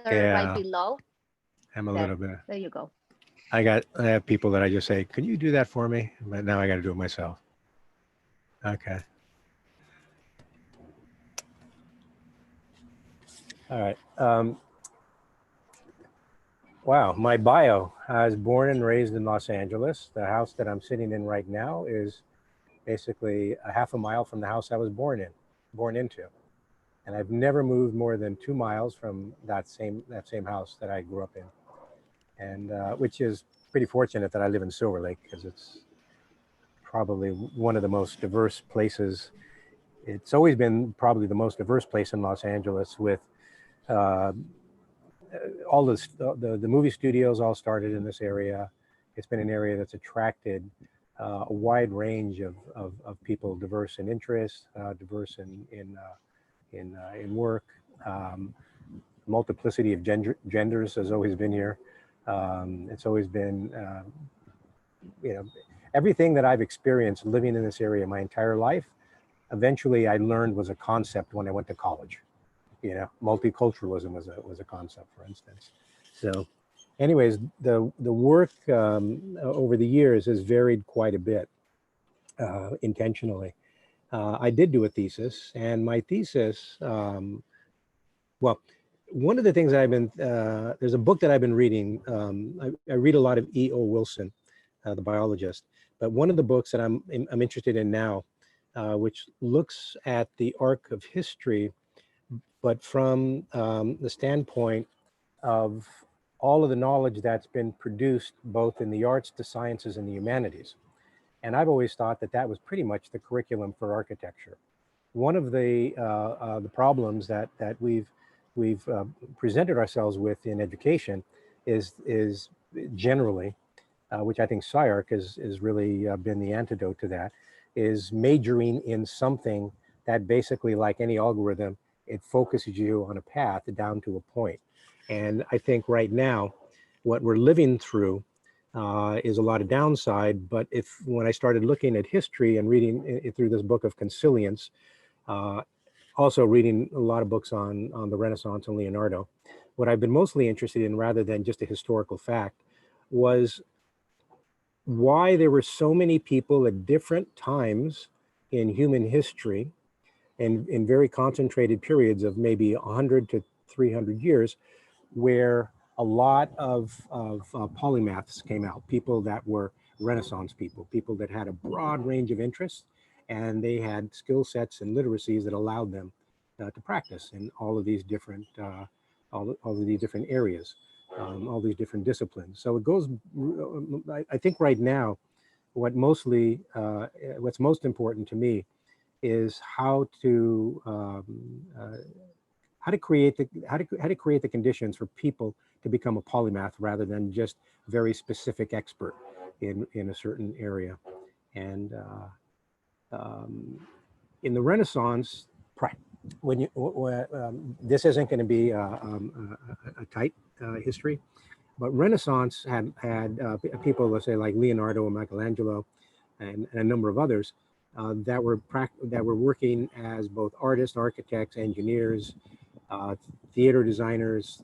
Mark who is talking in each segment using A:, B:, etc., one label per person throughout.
A: right below.
B: I'm a little bit.
A: There you go.
B: I have people that I just say, can you do that for me? But now I got to do it myself. Okay. All right. Wow, my bio. I was born and raised in Los Angeles. The house that I'm sitting in right now is basically a half a mile from the house I was born into. And I've never moved more than 2 miles from that same house that I grew up in. And which is pretty fortunate that I live in Silver Lake, because it's probably one of the most diverse places. It's always been probably the most diverse place in Los Angeles, with all the movie studios all started in this area. It's been an area that's attracted a wide range of people, diverse in interests, diverse in work. Multiplicity of genders has always been here. It's always been, everything that I've experienced living in this area my entire life, eventually I learned was a concept when I went to college. Multiculturalism was a concept, for instance. So anyways, the work over the years has varied quite a bit, intentionally. I did do a thesis, and my thesis, well, one of the things there's a book that I've been reading. I read a lot of E.O. Wilson, the biologist, but one of the books that I'm interested in now, which looks at the arc of history, but from the standpoint of all of the knowledge that's been produced both in the arts, the sciences, and the humanities. And I've always thought that that was pretty much the curriculum for architecture. One of the problems that we've presented ourselves with in education is generally, which I think SCI-Arc has really been the antidote to that, is majoring in something that basically, like any algorithm, it focuses you on a path down to a point. And I think right now, what we're living through is a lot of downside. But when I started looking at history and reading through this book of Consilience, also reading a lot of books on the Renaissance and Leonardo, what I've been mostly interested in, rather than just a historical fact, was why there were so many people at different times in human history, and in very concentrated periods of maybe 100 to 300 years, where a lot of polymaths came out, people that were Renaissance people that had a broad range of interests, and they had skill sets and literacies that allowed them to practice in all of these different all of these different areas, all these different disciplines. So it goes, I think right now, what's most important to me is how to create the conditions for people to become a polymath, rather than just very specific expert in a certain area. And in the Renaissance, this isn't going to be a tight history, but Renaissance had people, let's say, like Leonardo and Michelangelo, and a number of others that were working as both artists, architects, engineers, theater designers,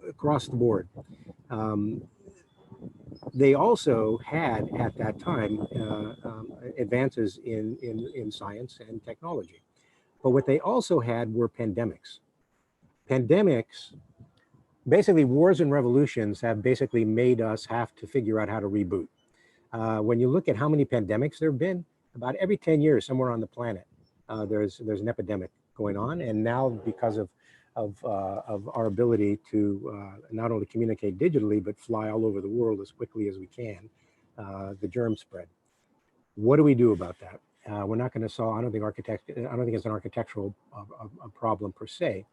B: across the board. They also had, at that time, advances in science and technology. But what they also had were pandemics. Pandemics, basically wars and revolutions, have basically made us have to figure out how to reboot. When you look at how many pandemics there have been, about every 10 years somewhere on the planet, there's an epidemic going on. And now, because of our ability to not only communicate digitally, but fly all over the world as quickly as we can, the germ spread. What do we do about that? We're not going to solve, I don't think it's an architectural problem per se,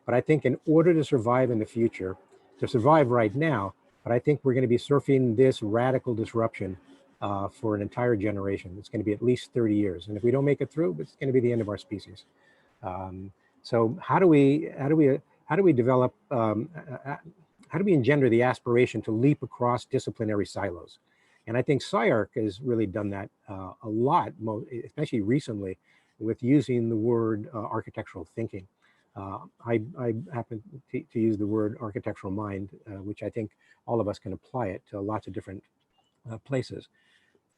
B: but I think in order to survive in the future, to survive right now, but I think we're going to be surfing this radical disruption for an entire generation. It's going to be at least 30 years. And if we don't make it through, it's going to be the end of our species. So how do we develop, how do we engender the aspiration to leap across disciplinary silos? And I think SCI-Arc has really done that a lot, especially recently, with using the word architectural thinking. I happen to use the word architectural mind, which I think all of us can apply it to lots of different places.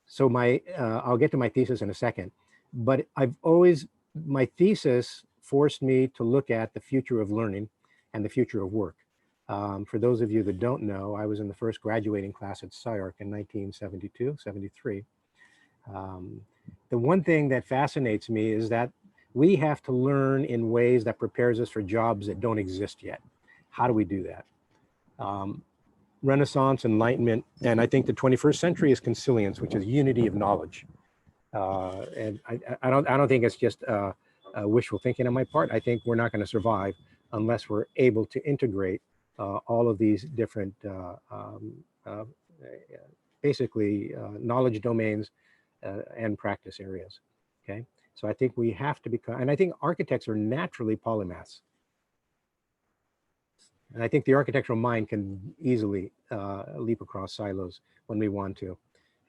B: So I'll get to my thesis in a second, but my thesis forced me to look at the future of learning and the future of work. For those of you that don't know, I was in the first graduating class at SCI-Arc in 1972, 73. The one thing that fascinates me is that we have to learn in ways that prepares us for jobs that don't exist yet. How do we do that? Renaissance, Enlightenment, and I think the 21st century is consilience, which is unity of knowledge. And I don't think it's just wishful thinking on my part. I think we're not going to survive unless we're able to integrate all of these different, basically knowledge domains and practice areas. Okay, so I think we have to become, and I think architects are naturally polymaths. And I think the architectural mind can easily leap across silos when we want to.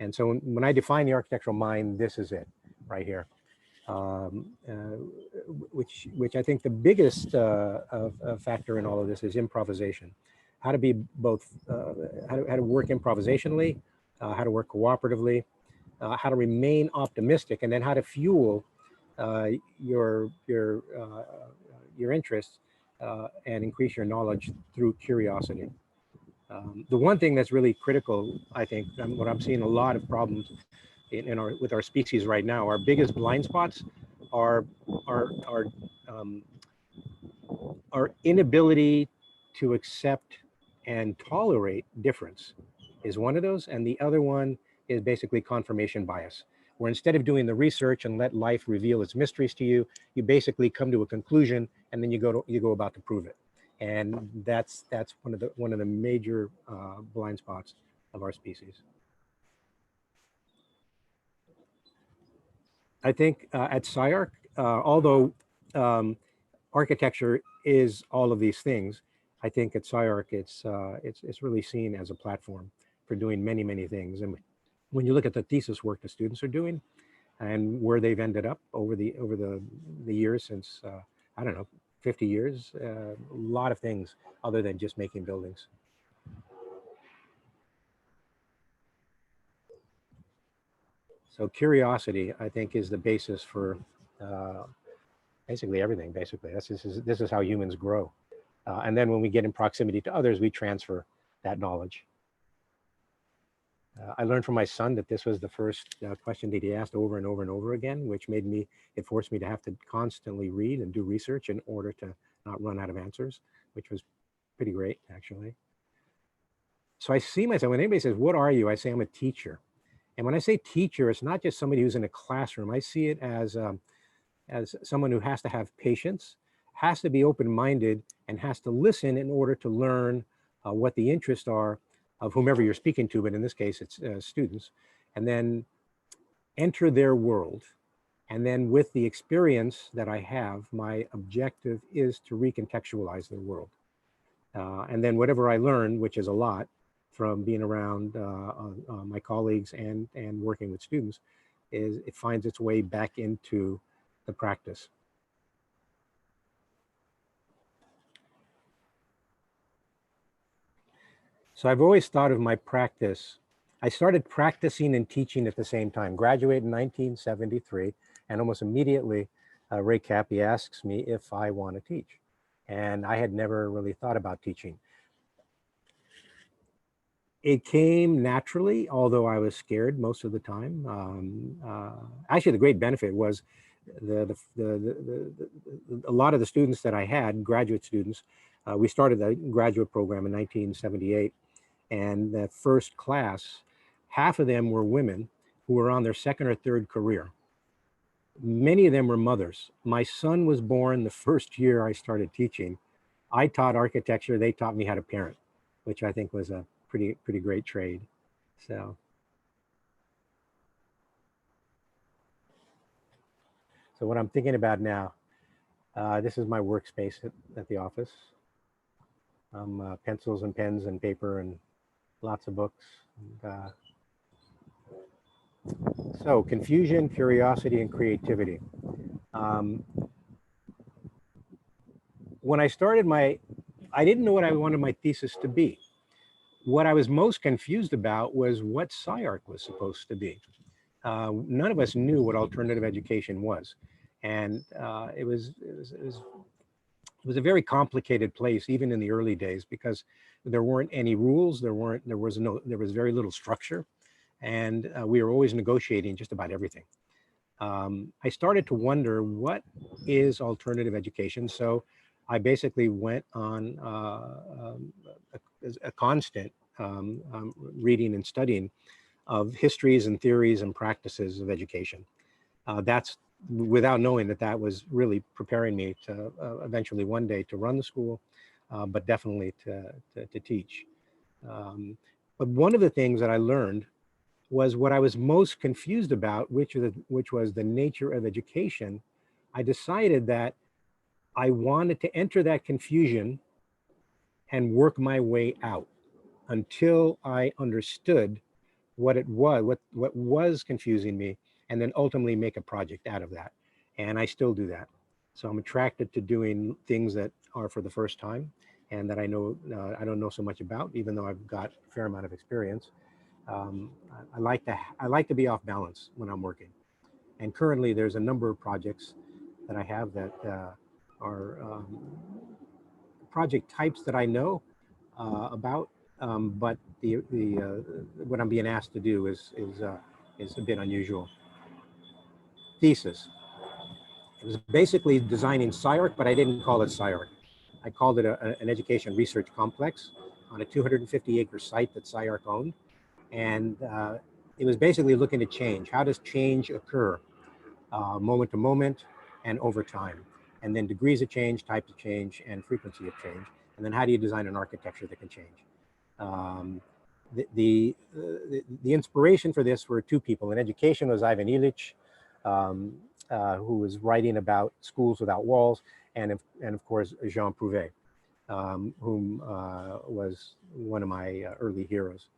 B: And so when I define the architectural mind, this is it right here, which I think the biggest factor in all of this is improvisation. How to be both, how to work improvisationally, how to work cooperatively, how to remain optimistic, and then how to fuel your interests and increase your knowledge through curiosity. The one thing that's really critical, I think, what I'm seeing a lot of problems with our species right now, our biggest blind spots are our inability to accept and tolerate difference is one of those, and the other one is basically confirmation bias, where instead of doing the research and let life reveal its mysteries to you, you basically come to a conclusion and then you go about to prove it. And that's one of the major blind spots of our species. I think at SCI-Arc, although architecture is all of these things, I think at SCI-Arc it's really seen as a platform for doing many things. And when you look at the thesis work the students are doing and where they've ended up over the years since I don't know, 50 years, a lot of things other than just making buildings. So curiosity, I think, is the basis for basically everything. Basically, this is how humans grow. And then when we get in proximity to others, we transfer that knowledge. I learned from my son that this was the first question that he asked over and over and over again, which it forced me to have to constantly read and do research in order to not run out of answers, which was pretty great, actually. So I see myself, when anybody says, "What are you?" I say, "I'm a teacher." And when I say teacher, it's not just somebody who's in a classroom. I see it as someone who has to have patience, has to be open-minded, and has to listen in order to learn what the interests are of whomever you're speaking to, but in this case, it's students, and then enter their world. And then with the experience that I have, my objective is to recontextualize their world. And then whatever I learn, which is a lot from being around my colleagues and working with students, it finds its way back into the practice. So I've always thought of my practice. I started practicing and teaching at the same time. Graduated in 1973, and almost immediately, Ray Cappy asks me if I want to teach. And I had never really thought about teaching. It came naturally, although I was scared most of the time. Actually, the great benefit was a lot of the students that I had, graduate students, we started the graduate program in 1978. And the first class, half of them were women who were on their second or third career. Many of them were mothers. My son was born the first year I started teaching. I taught architecture, they taught me how to parent, which I think was a pretty great trade. So what I'm thinking about now, this is my workspace at the office. Pencils and pens and paper and lots of books. So confusion, curiosity, and creativity. when I started I didn't know what I wanted my thesis to be. What I was most confused about was what SCI-Arc was supposed to be. None of us knew what alternative education was. And it was a very complicated place, even in the early days, because there weren't any rules, there was very little structure, and we were always negotiating just about everything. I started to wonder, what is alternative education? So I basically went on a constant reading and studying of histories and theories and practices of education. That's without knowing that that was really preparing me to eventually one day to run the school, but definitely to teach. But one of the things that I learned was what I was most confused about, which was the nature of education. I decided that I wanted to enter that confusion and work my way out until I understood what it was, what was confusing me, and then ultimately make a project out of that. And I still do that. So I'm attracted to doing things that are for the first time and that I know I don't know so much about, even though I've got a fair amount of experience. Um, I like to be off balance when I'm working. And currently there's a number of projects that I have that are project types that I know about, but what I'm being asked to do is a bit unusual. Thesis. It was basically designing SCI-Arc, but I didn't call it SCI-Arc. I called it an education research complex on a 250-acre site that SCI-Arc owned. And it was basically looking at change. How does change occur moment to moment and over time? And then degrees of change, types of change, and frequency of change. And then how do you design an architecture that can change? The inspiration for this were two people. In education was Ivan Illich, who was writing about schools without walls, and of course Jean Prouvé, whom was one of my early heroes.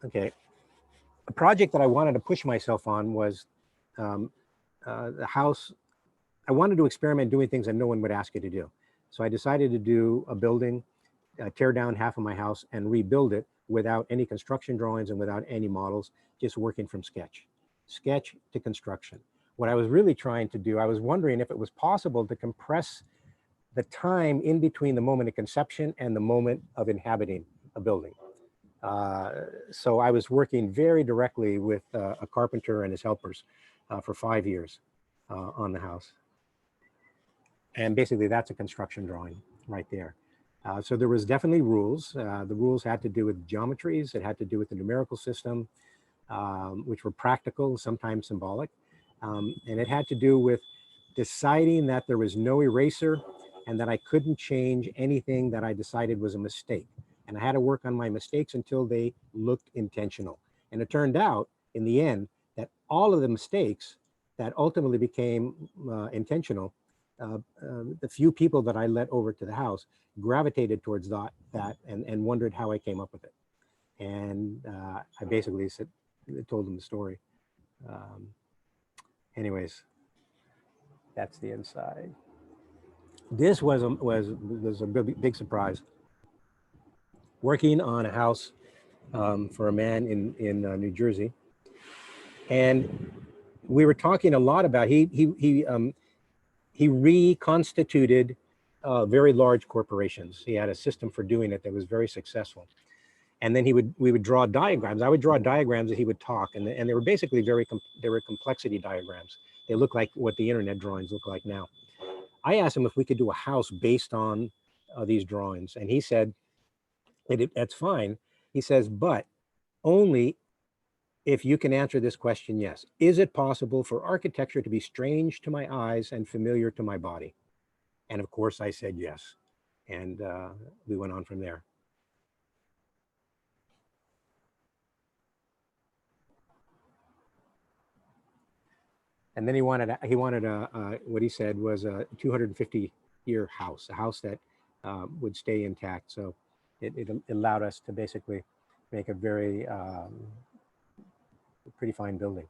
B: Okay, a project that I wanted to push myself on was the house. I wanted to experiment doing things that no one would ask you to do. So I decided to do a building, tear down half of my house and rebuild it without any construction drawings and without any models, just working from sketch to construction. What I was really trying to do, I was wondering if it was possible to compress the time in between the moment of conception and the moment of inhabiting a building. So I was working very directly with a carpenter and his helpers for 5 years on the house. And basically that's a construction drawing right there. So there was definitely rules. The rules had to do with geometries. It had to do with the numerical system, which were practical, sometimes symbolic. And it had to do with deciding that there was no eraser and that I couldn't change anything that I decided was a mistake. And I had to work on my mistakes until they looked intentional. And it turned out in the end that all of the mistakes that ultimately became intentional, the few people that I let over to the house gravitated towards that and wondered how I came up with it. And I basically told them the story. Anyways, that's the inside. This was a big surprise. Working on a house for a man in New Jersey, and we were talking a lot about he reconstituted very large corporations. He had a system for doing it that was very successful. And then we would draw diagrams. I would draw diagrams that he would talk, and they were basically they were complexity diagrams. They look like what the internet drawings look like now. I asked him if we could do a house based on these drawings, and he said, that's fine. He says, but only if you can answer this question, yes. Is it possible for architecture to be strange to my eyes and familiar to my body? And of course I said yes. And we went on from there. And then he wanted what he said was a 250-year house, a house that would stay intact. So it allowed us to basically make a very pretty fine building.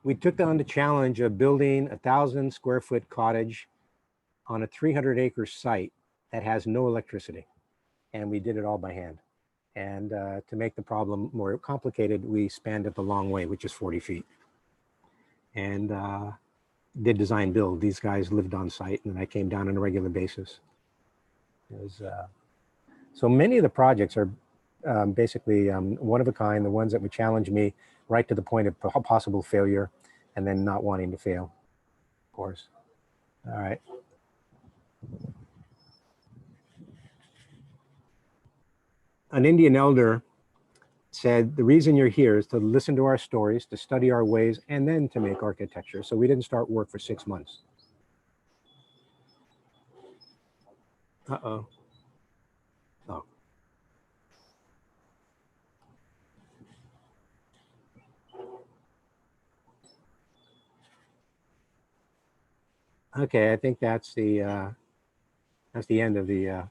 B: we took on the challenge of building 1,000 square foot cottage on a 300-acre site that has no electricity. And we did it all by hand. And to make the problem more complicated, we spanned it the long way, which is 40 feet. And did design build. These guys lived on site, and I came down on a regular basis. It was, so many of the projects are basically one of a kind, the ones that would challenge me right to the point of possible failure and then not wanting to fail, of course. All right. An Indian elder said, the reason you're here is to listen to our stories, to study our ways, and then to make architecture. So we didn't start work for 6 months. Uh-oh. Oh. Okay, I think that's the end of the.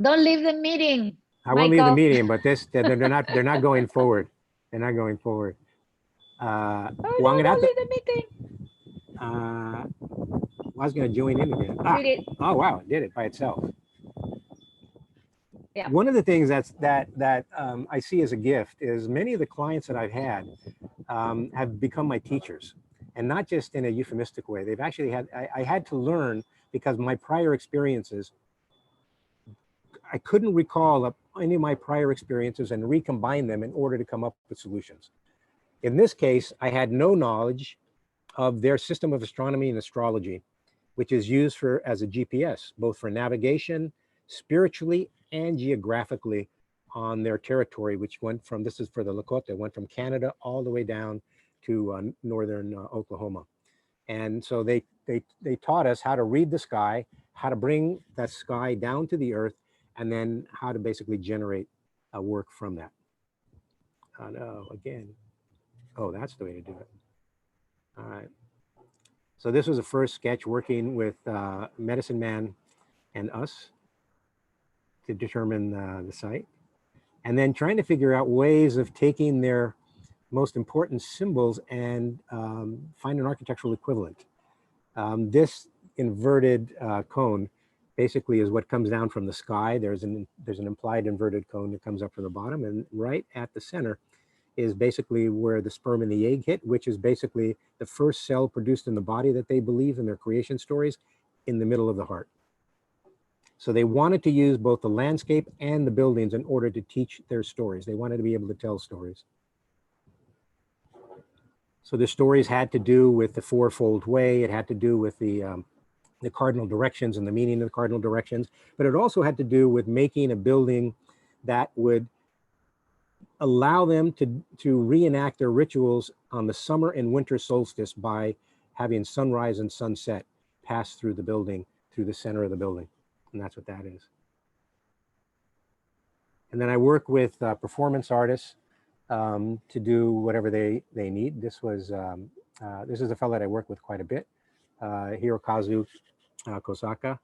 A: Don't leave the meeting.
B: I won't leave the meeting, but they're not going forward. They're not going forward.
A: Oh, well, no, don't leave the meeting.
B: I was going to join in again. Oh wow, it did it by itself.
A: Yeah.
B: One of the things that I see as a gift is many of the clients that I've had have become my teachers, and not just in a euphemistic way. They've actually had, I had to learn because my prior experiences, I couldn't recall any of my prior experiences and recombine them in order to come up with solutions. In this case, I had no knowledge of their system of astronomy and astrology, which is used as a GPS, both for navigation, spiritually and geographically on their territory, which went from, this is for the Lakota, went from Canada all the way down to northern Oklahoma. And so they taught us how to read the sky, how to bring that sky down to the earth, and then how to basically generate work from that. No, again. Oh, that's the way to do it. All right. So this was the first sketch working with Medicine Man and us to determine the site. And then trying to figure out ways of taking their most important symbols and find an architectural equivalent. This inverted cone basically is what comes down from the sky. There's an implied inverted cone that comes up from the bottom, and right at the center is basically where the sperm and the egg hit, which is basically the first cell produced in the body that they believe in their creation stories, in the middle of the heart. So they wanted to use both the landscape and the buildings in order to teach their stories. They wanted to be able to tell stories. So the stories had to do with the fourfold way. It had to do with the cardinal directions and the meaning of the cardinal directions, but it also had to do with making a building that would allow them to reenact their rituals on the summer and winter solstice by having sunrise and sunset pass through the building, through the center of the building. And that's what that is. And then I work with performance artists to do whatever they need. This is a fellow that I work with quite a bit, Hirokazu Kosaka,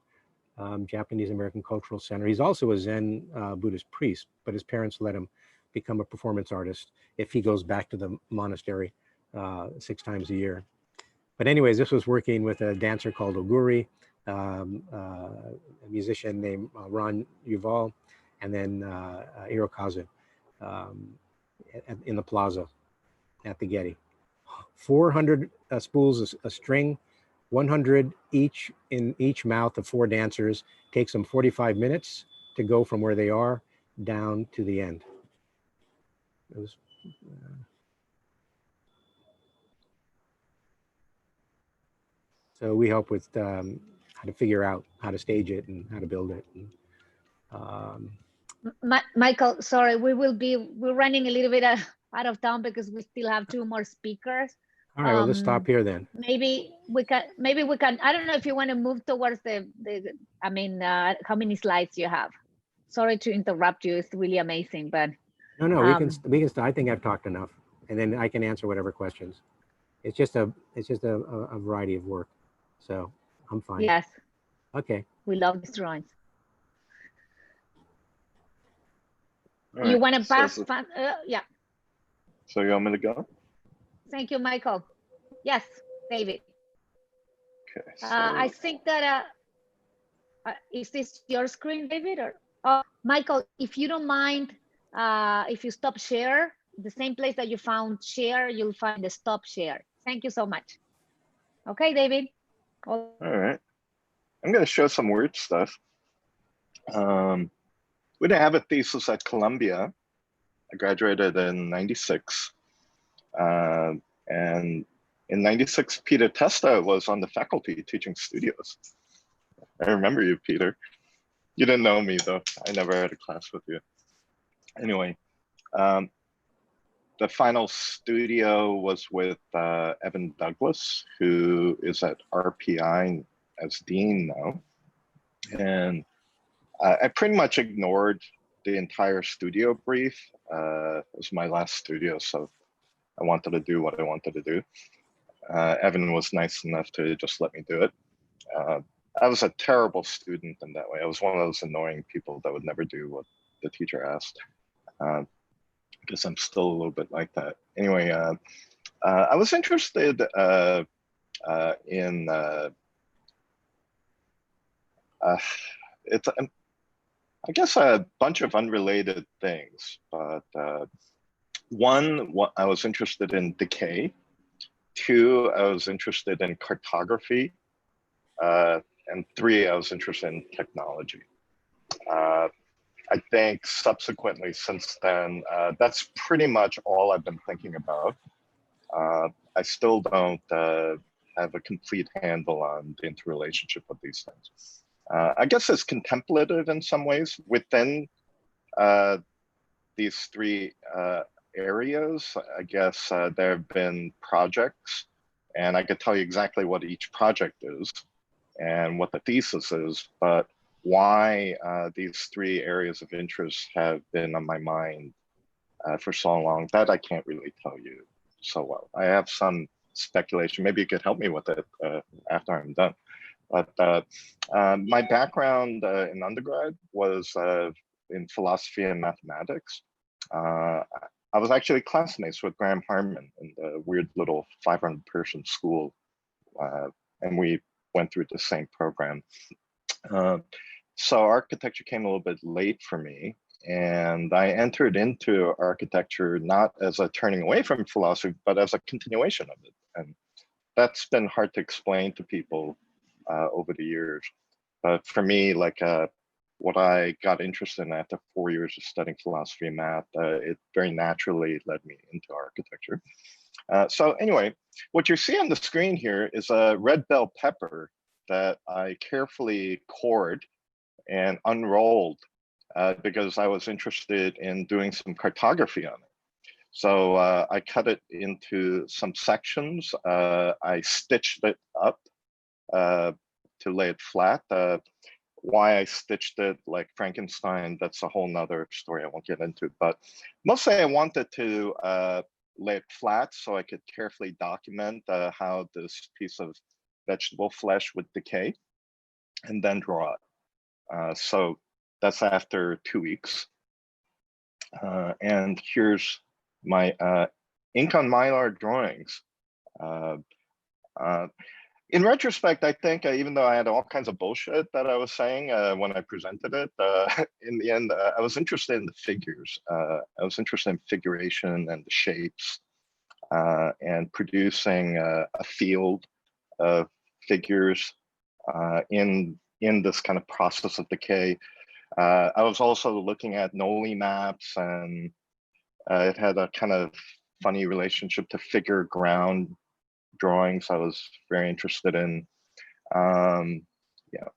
B: Japanese American Cultural Center. He's also a Zen Buddhist priest, but his parents let him become a performance artist if he goes back to the monastery 6 times a year. But anyways, this was working with a dancer called Oguri, a musician named Ron Yuval, and then Hirokazu in the plaza at the Getty. 400 spools a string, 100 each in each mouth of 4 dancers. Takes them 45 minutes to go from where they are down to the end. It was, so we help with how to figure out how to stage it and how to build it. And,
A: Michael, sorry, we're running a little bit out of time because we still have 2 more speakers.
B: All right, well, let's stop here then.
A: Maybe we can, I don't know if you want to move towards how many slides you have. Sorry to interrupt you, it's really amazing, but.
B: No, we can start. I think I've talked enough, and then I can answer whatever questions. It's just a variety of work, so I'm fine.
A: Yes.
B: Okay.
A: We love these drawings.
C: Right,
A: you want to pass? Yeah.
C: So you want me to go?
A: Thank you, Michael. Yes, David.
C: Okay. So,
A: I think that, is this your screen, David? Or Michael, if you don't mind, if you stop share, the same place that you found share, you'll find the stop share. Thank you so much. Okay, David.
C: all right. I'm going to show some weird stuff. We didn't have a thesis at Columbia. I graduated in '96. And in '96, Peter Testa was on the faculty teaching studios. I remember you, Peter. You didn't know me, though. I never had a class with you. Anyway, the final studio was with Evan Douglas, who is at RPI as dean now. And I pretty much ignored the entire studio brief. It was my last studio, so I wanted to do what I wanted to do. Evan was nice enough to just let me do it. I was a terrible student in that way. I was one of those annoying people that would never do what the teacher asked. Because I'm still a little bit like that. Anyway, I was interested in it's I guess a bunch of unrelated things, but one, I was interested in decay. Two, I was interested in cartography. And three, I was interested in technology. I think subsequently since then, that's pretty much all I've been thinking about. I still don't have a complete handle on the interrelationship of these things. I guess it's contemplative in some ways within these three areas. I guess there have been projects, and I could tell you exactly what each project is and what the thesis is, but why these three areas of interest have been on my mind for so long, that I can't really tell you so well. I have some speculation. Maybe you could help me with it after I'm done. But my background in undergrad was in philosophy and mathematics. I was actually classmates with Graham Harman in the weird little 500-person school, and we went through the same program. So architecture came a little bit late for me, and I entered into architecture not as a turning away from philosophy, but as a continuation of it. And that's been hard to explain to people over the years. But for me, like what I got interested in after 4 years of studying philosophy and math, it very naturally led me into architecture. So anyway, what you see on the screen here is a red bell pepper that I carefully cored and unrolled because I was interested in doing some cartography on it. So I cut it into some sections. I stitched it up to lay it flat. Why I stitched it like Frankenstein, that's a whole nother story I won't get into. But mostly I wanted to lay it flat so I could carefully document how this piece of vegetable flesh would decay and then draw it. So that's after 2 weeks. And here's my ink on Mylar drawings. In retrospect, I think even though I had all kinds of bullshit that I was saying when I presented it, in the end, I was interested in the figures. I was interested in figuration and the shapes and producing a field of figures in this kind of process of decay. I was also looking at Noli maps, and it had a kind of funny relationship to figure ground drawings I was very interested in. Yeah.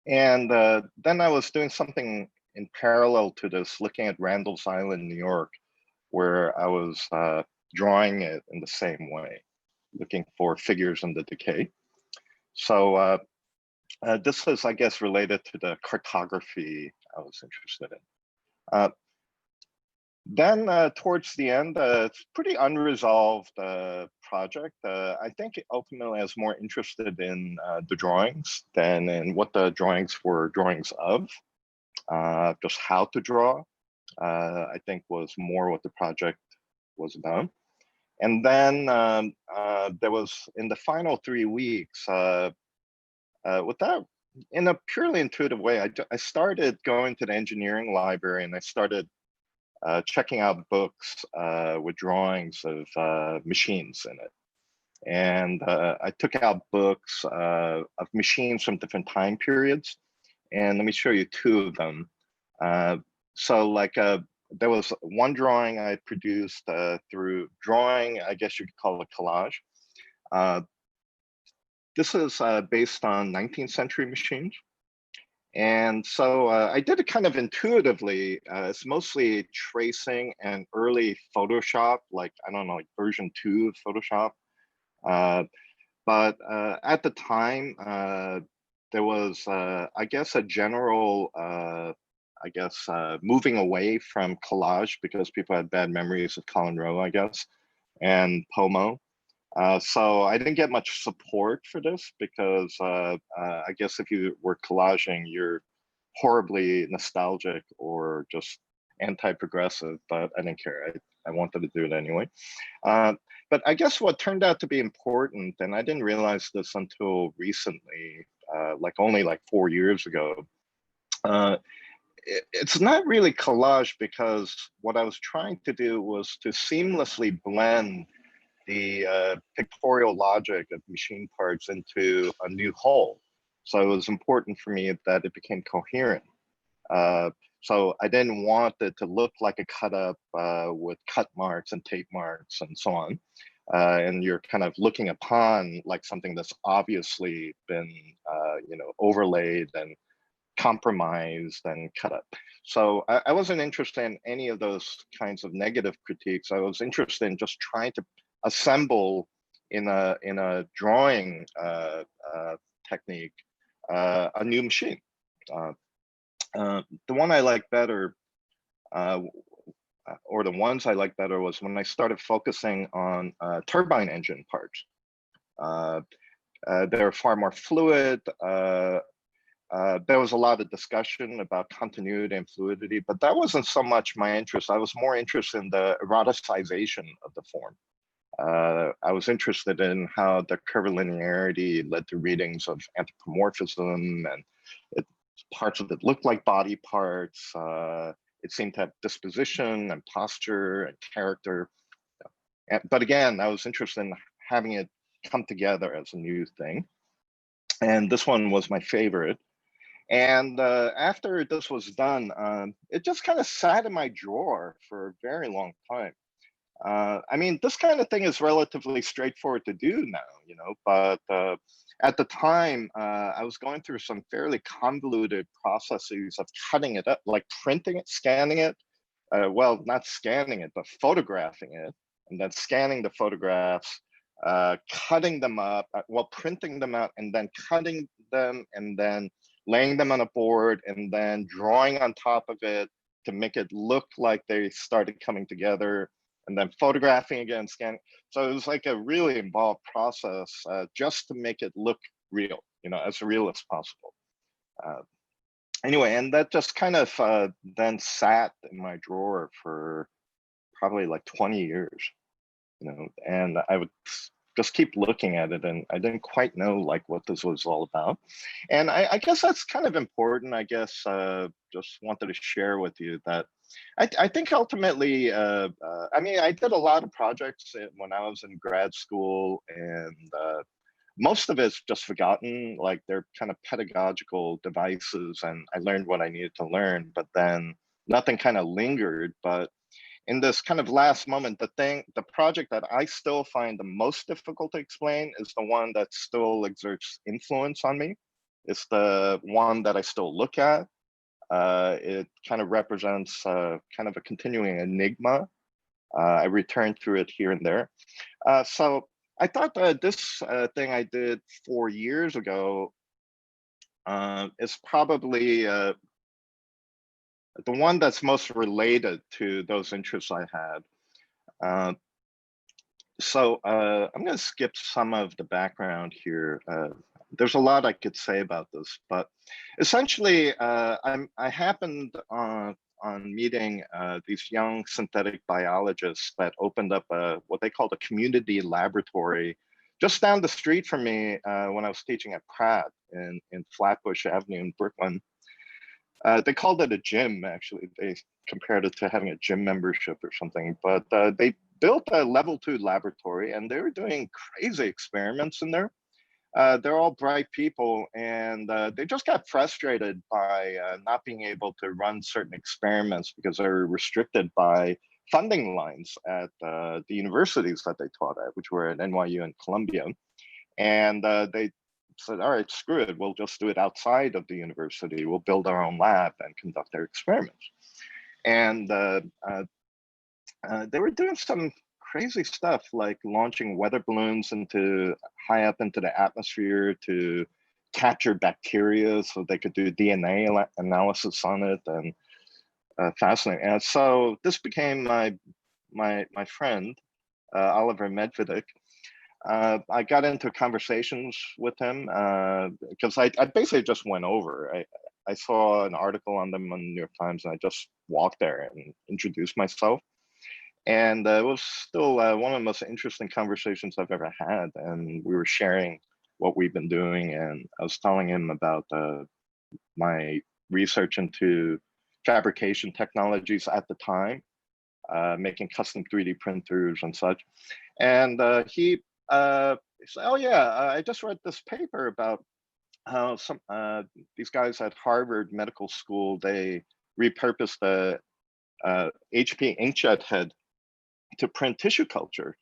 C: And then I was doing something in parallel to this, looking at Randall's Island, New York, where I was drawing it in the same way, looking for figures in the decay. So this is, I guess, related to the cartography I was interested in. Then towards the end, it's pretty unresolved project. I think ultimately I was more interested in the drawings than in what the drawings were drawings of. Just how to draw, I think was more what the project was about. And then there was, in the final 3 weeks, with that, in a purely intuitive way, I started going to the engineering library, and I started checking out books with drawings of machines in it. And I took out books of machines from different time periods. And let me show you 2 of them. So like there was one drawing I produced through drawing, I guess you could call it collage. This is based on 19th century machines. And so I did it kind of intuitively. It's mostly tracing and early Photoshop, like, I don't know, like version 2 of Photoshop. But at the time, there was, I guess, a general, moving away from collage because people had bad memories of Colin Rowe, I guess, and Pomo. So I didn't get much support for this because I guess if you were collaging, you're horribly nostalgic or just anti-progressive, but I didn't care. I wanted to do it anyway. But I guess what turned out to be important, and I didn't realize this until recently, only 4 years ago, it's not really collage, because what I was trying to do was to seamlessly blend the pictorial logic of machine parts into a new whole. So it was important for me that it became coherent. So I didn't want it to look like a cut up with cut marks and tape marks and so on. And you're kind of looking upon like something that's obviously been overlaid and compromised and cut up. So I wasn't interested in any of those kinds of negative critiques. I was interested in just trying to assemble in a drawing technique a new machine. The one I like better, or the ones I like better, was when I started focusing on turbine engine parts. They're far more fluid. There was a lot of discussion about continuity and fluidity, but that wasn't so much my interest. I was more interested in the eroticization of the form. I was interested in how the curvilinearity led to readings of anthropomorphism, and parts of it looked like body parts. It seemed to have disposition and posture and character. But again, I was interested in having it come together as a new thing. And this one was my favorite. And after this was done, it just kind of sat in my drawer for a very long time. I mean, this kind of thing is relatively straightforward to do now, but at the time, I was going through some fairly convoluted processes of cutting it up, like printing it, scanning it. Well, not scanning it, but photographing it, and then scanning the photographs, cutting them up, printing them out, and then cutting them, and then laying them on a board, and then drawing on top of it to make it look like they started coming together, and then photographing again, scanning. So it was like a really involved process just to make it look real, as real as possible. Anyway, and that just kind of then sat in my drawer for probably like 20 years, and I would just keep looking at it, and I didn't quite know like what this was all about. And I guess that's kind of important. I guess just wanted to share with you that I think ultimately, I mean, I did a lot of projects when I was in grad school, and most of it's just forgotten. Like, they're kind of pedagogical devices, and I learned what I needed to learn, but then nothing kind of lingered. But in this kind of last moment, the project that I still find the most difficult to explain is the one that still exerts influence on me. It's the one that I still look at. It kind of represents kind of a continuing enigma. I return to it here and there. So I thought that this thing I did 4 years ago is probably the one that's most related to those interests I had. So I'm going to skip some of the background here. There's a lot I could say about this, but essentially, I happened on meeting these young synthetic biologists that opened up what they called a community laboratory just down the street from me when I was teaching at Pratt in Flatbush Avenue in Brooklyn. They called it a gym, actually. They compared it to having a gym membership or something, but they built a level 2 laboratory and they were doing crazy experiments in there. They're all bright people, and they just got frustrated by not being able to run certain experiments because they were restricted by funding lines at the universities that they taught at, which were at NYU and Columbia. And they said, all right, screw it. We'll just do it outside of the university. We'll build our own lab and conduct our experiments. And they were doing some crazy stuff like launching weather balloons into high up into the atmosphere to capture bacteria so they could do DNA analysis on it, and fascinating. And so this became my friend, Oliver Medvedik. I got into conversations with him because I basically just went over. I saw an article on them on the New York Times, and I just walked there and introduced myself. And it was still one of the most interesting conversations I've ever had. And we were sharing what we've been doing. And I was telling him about my research into fabrication technologies at the time, making custom 3D printers and such. And he said, oh yeah, I just read this paper about how these guys at Harvard Medical School, they repurposed the HP inkjet head to print tissue culture.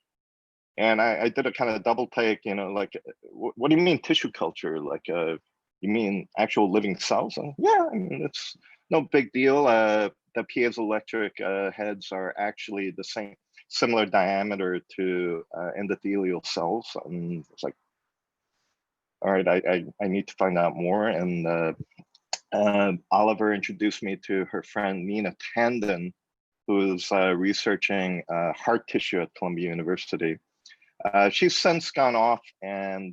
C: And I did a kind of double take, you know, like, what do you mean tissue culture? Like, you mean actual living cells? And yeah, I mean, it's no big deal. The piezoelectric heads are actually the same, similar diameter to endothelial cells. And it's like, all right, I need to find out more. And Oliver introduced me to her friend, Nina Tandon, who's researching heart tissue at Columbia University. She's since gone off, and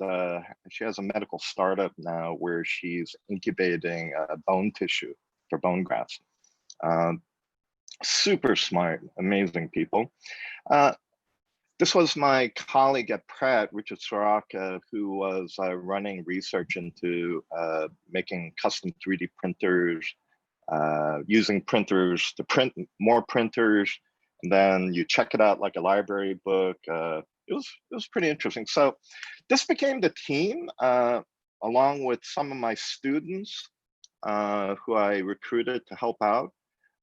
C: she has a medical startup now where she's incubating bone tissue for bone grafts. Super smart, amazing people. This was my colleague at Pratt, Richard Soraka, who was running research into making custom 3D printers, using printers to print more printers, and then you check it out like a library book. It was pretty interesting. So this became the team, along with some of my students who I recruited to help out.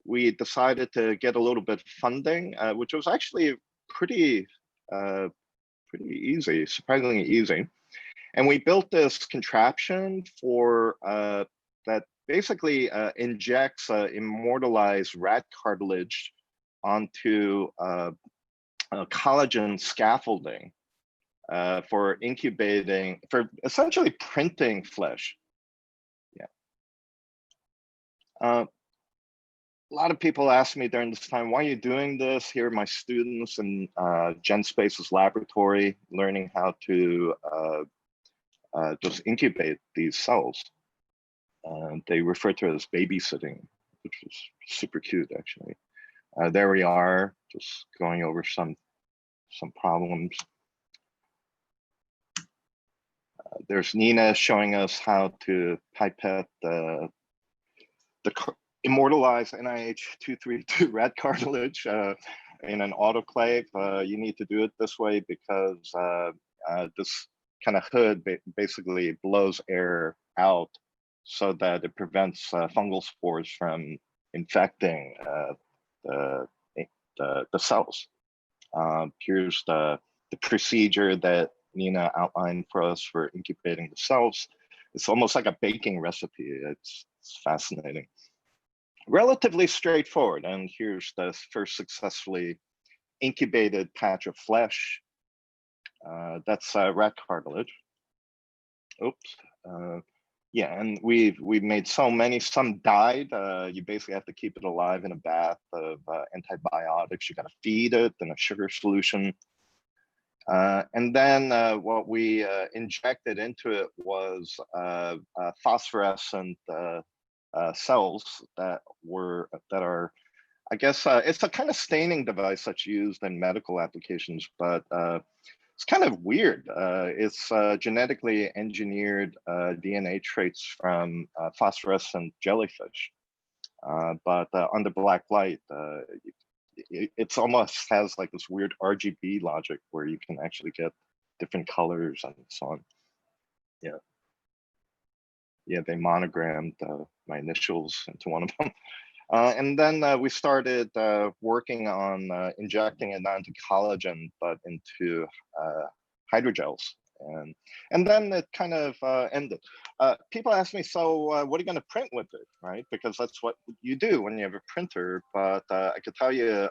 C: We decided to get a little bit of funding, which was actually pretty easy, surprisingly easy. And we built this contraption for that basically injects immortalized rat cartilage onto collagen scaffolding for incubating, for essentially printing flesh. Yeah. A lot of people ask me during this time, why are you doing this? Here are my students in GenSpace's laboratory learning how to just incubate these cells. They refer to it as babysitting, which is super cute, actually. There we are, just going over some problems. There's Nina showing us how to pipette the immortalized NIH-232 rat cartilage in an autoclave. You need to do it this way because this kind of hood basically blows air out so that it prevents fungal spores from infecting the cells. Here's the procedure that Nina outlined for us for incubating the cells. It's almost like a baking recipe. It's fascinating. Relatively straightforward. And here's the first successfully incubated patch of flesh. That's rat cartilage. Oops. Yeah, and we've made so many. Some died. You basically have to keep it alive in a bath of antibiotics. You got to feed it in a sugar solution. And then what we injected into it was phosphorescent cells that are, I guess, it's a kind of staining device that's used in medical applications, but it's kind of weird. It's genetically engineered DNA traits from phosphorescent jellyfish, but under black light, it's almost has like this weird RGB logic where you can actually get different colors and so on. Yeah. Yeah, they monogrammed my initials into one of them. And then we started working on injecting it not into collagen, but into hydrogels. And then it kind of ended. People ask me, so what are you going to print with it, right? Because that's what you do when you have a printer. But I could tell you,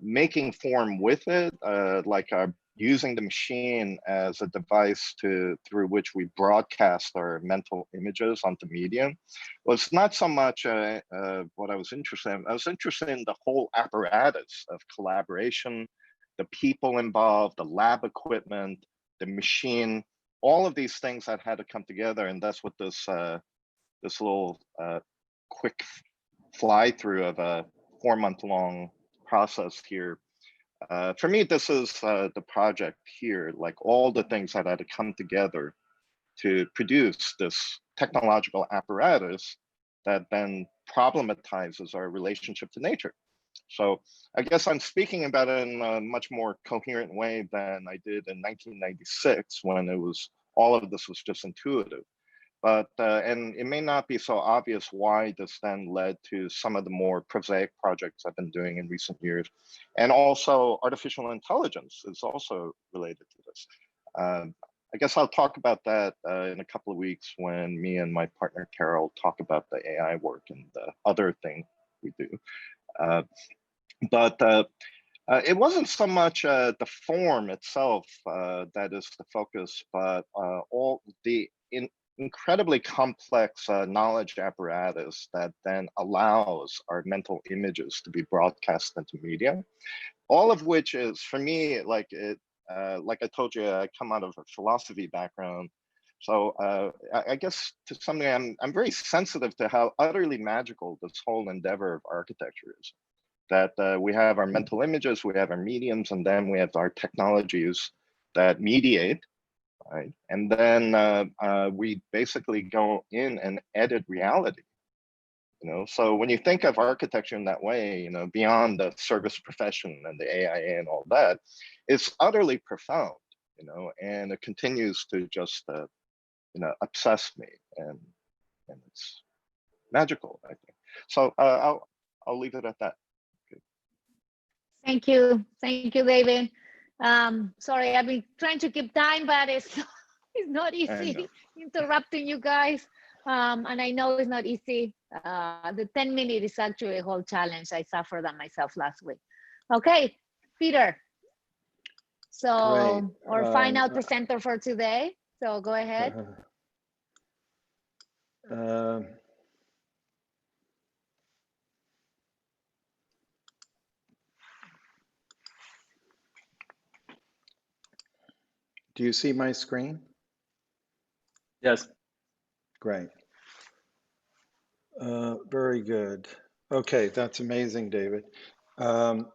C: making form with it, like using the machine as a device through which we broadcast our mental images onto media, was not so much what I was interested in. I was interested in the whole apparatus of collaboration, the people involved, the lab equipment, the machine, all of these things that had to come together. And that's what this this little quick fly through of a 4-month-long process here. For me, this is the project here, like all the things that had to come together to produce this technological apparatus that then problematizes our relationship to nature. So I guess I'm speaking about it in a much more coherent way than I did in 1996, when all of this was just intuitive. But, and it may not be so obvious why this then led to some of the more prosaic projects I've been doing in recent years. And also artificial intelligence is also related to this. I guess I'll talk about that in a couple of weeks when me and my partner Carol talk about the AI work and the other thing we do. But it wasn't so much the form itself that is the focus, but all the incredibly complex knowledge apparatus that then allows our mental images to be broadcast into media, all of which is, for me, like I told you, I come out of a philosophy background. So I guess to some degree, I'm very sensitive to how utterly magical this whole endeavor of architecture is. That we have our mental images, we have our mediums, and then we have our technologies that mediate, right? And then we basically go in and edit reality. You know, so when you think of architecture in that way, you know, beyond the service profession and the AIA and all that, it's utterly profound, you know, and it continues to just, you know, obsess me, and it's magical, I think. So I'll leave it at that.
A: Thank you, David. Sorry, I've been trying to keep time, but it's not easy interrupting you guys. And I know it's not easy. The 10 minutes is actually a whole challenge. I suffered that myself last week. Okay, Peter. So our final presenter for today. So go ahead.
D: Do you see my screen?
E: Yes.
D: Great. Very good. Okay, that's amazing, David. I'm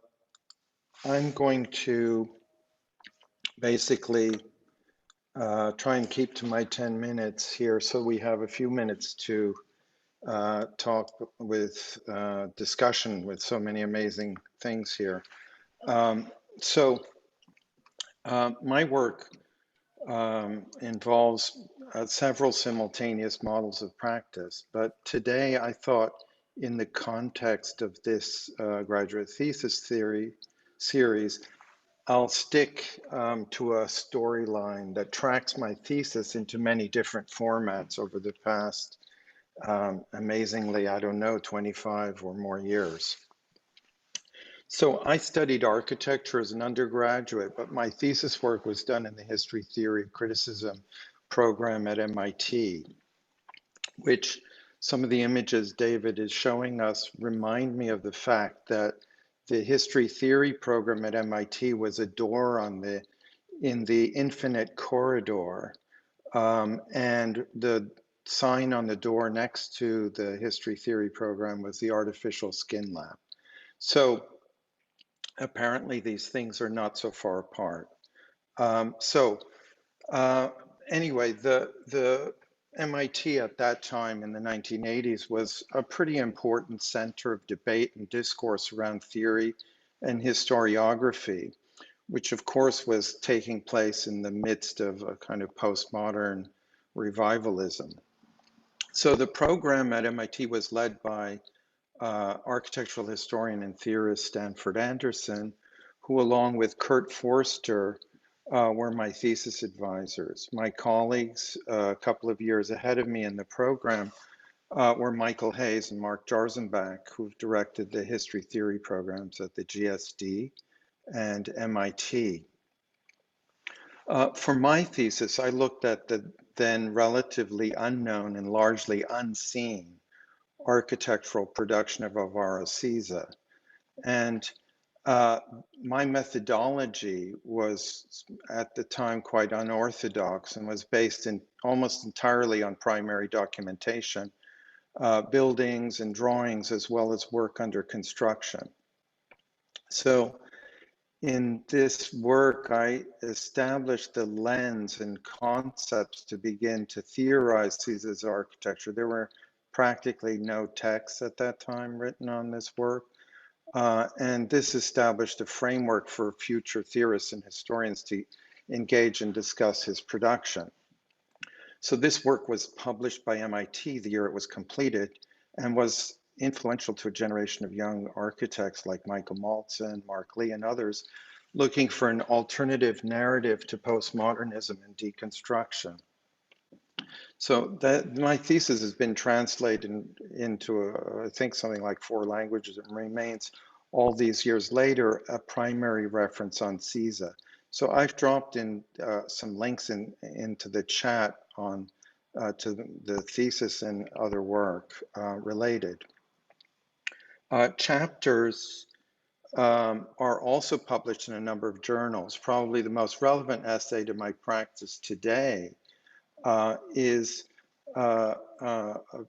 D: going to basically try and keep to my 10 minutes here, so we have a few minutes to talk with discussion with so many amazing things here. My work involves several simultaneous models of practice, but today I thought, in the context of this graduate thesis series, I'll stick to a storyline that tracks my thesis into many different formats over the past, amazingly, I don't know, 25 or more years. So I studied architecture as an undergraduate, but my thesis work was done in the history, theory, criticism program at MIT, which some of the images David is showing us remind me of the fact that the history theory program at MIT was a door in the infinite corridor. And the sign on the door next to the history theory program was the artificial skin lab. So apparently these things are not so far apart. Anyway, the MIT at that time in the 1980s was a pretty important center of debate and discourse around theory and historiography, which of course was taking place in the midst of a kind of postmodern revivalism. So the program at MIT was led by architectural historian and theorist Stanford Anderson, who along with Kurt Forster were my thesis advisors. My colleagues a couple of years ahead of me in the program were Michael Hayes and Mark Jarzenbach, who've directed the history theory programs at the GSD and MIT. For my thesis, I looked at the then relatively unknown and largely unseen architectural production of Alvaro Siza. And my methodology was at the time quite unorthodox and was based in almost entirely on primary documentation, buildings and drawings, as well as work under construction. So in this work, I established the lens and concepts to begin to theorize Siza's architecture. There were practically no texts at that time written on this work. And this established a framework for future theorists and historians to engage and discuss his production. So this work was published by MIT the year it was completed and was influential to a generation of young architects like Michael Maltzan, Mark Lee, and others looking for an alternative narrative to postmodernism and deconstruction. So my thesis has been translated into, I think, something like 4 languages. It remains all these years later a primary reference on Siza. So I've dropped in some links into the chat on to the thesis and other work related. Chapters are also published in a number of journals. Probably the most relevant essay to my practice today is a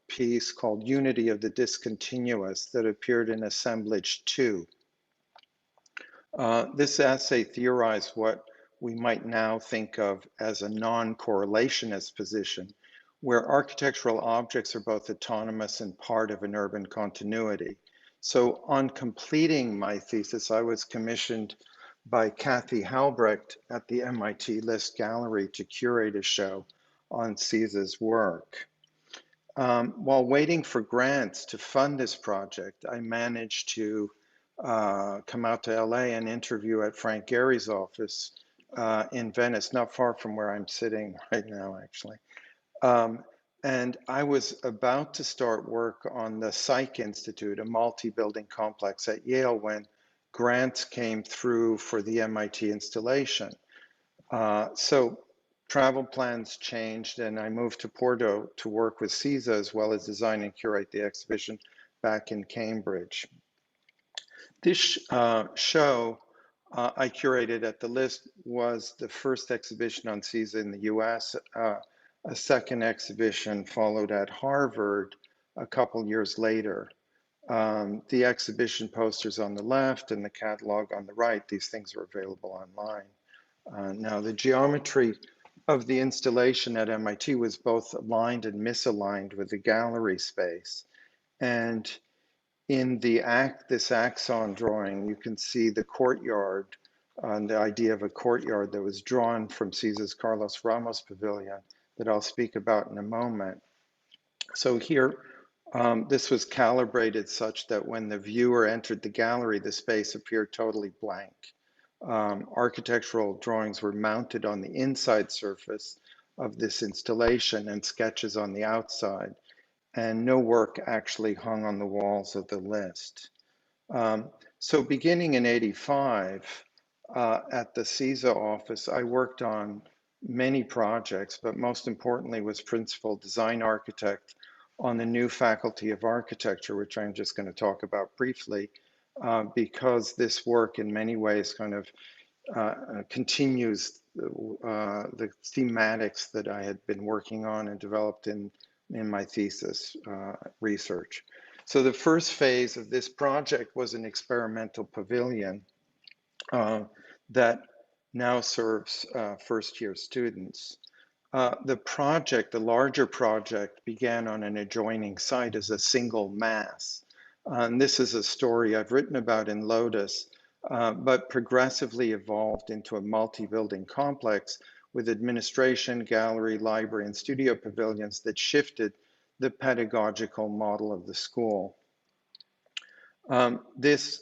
D: piece called Unity of the Discontinuous that appeared in Assemblage 2. This essay theorized what we might now think of as a non-correlationist position, where architectural objects are both autonomous and part of an urban continuity. So on completing my thesis, I was commissioned by Kathy Halbrecht at the MIT List Gallery to curate a show on Siza's work. While waiting for grants to fund this project, I managed to come out to LA and interview at Frank Gehry's office in Venice, not far from where I'm sitting right now, actually. And I was about to start work on the Psych Institute, a multi-building complex at Yale, when grants came through for the MIT installation. So travel plans changed and I moved to Porto to work with Siza as well as design and curate the exhibition back in Cambridge. This show I curated at the List was the first exhibition on Siza in the US. A second exhibition followed at Harvard a couple years later. The exhibition posters on the left and the catalog on the right, these things are available online. Now, the geometry of the installation at MIT was both aligned and misaligned with the gallery space. And in this axon drawing, you can see the courtyard, the idea of a courtyard that was drawn from Siza's Carlos Ramos Pavilion that I'll speak about in a moment. So here, this was calibrated such that when the viewer entered the gallery, the space appeared totally blank. Architectural drawings were mounted on the inside surface of this installation and sketches on the outside, and no work actually hung on the walls of the List. So beginning in '85, at the Siza office, I worked on many projects, but most importantly was principal design architect on the new Faculty of Architecture, which I'm just going to talk about briefly, because this work in many ways kind of continues the thematics that I had been working on and developed in in my thesis research. So the first phase of this project was an experimental pavilion that now serves first-year students. The larger project, began on an adjoining site as a single mass. And this is a story I've written about in Lotus, but progressively evolved into a multi-building complex with administration, gallery, library, and studio pavilions that shifted the pedagogical model of the school. This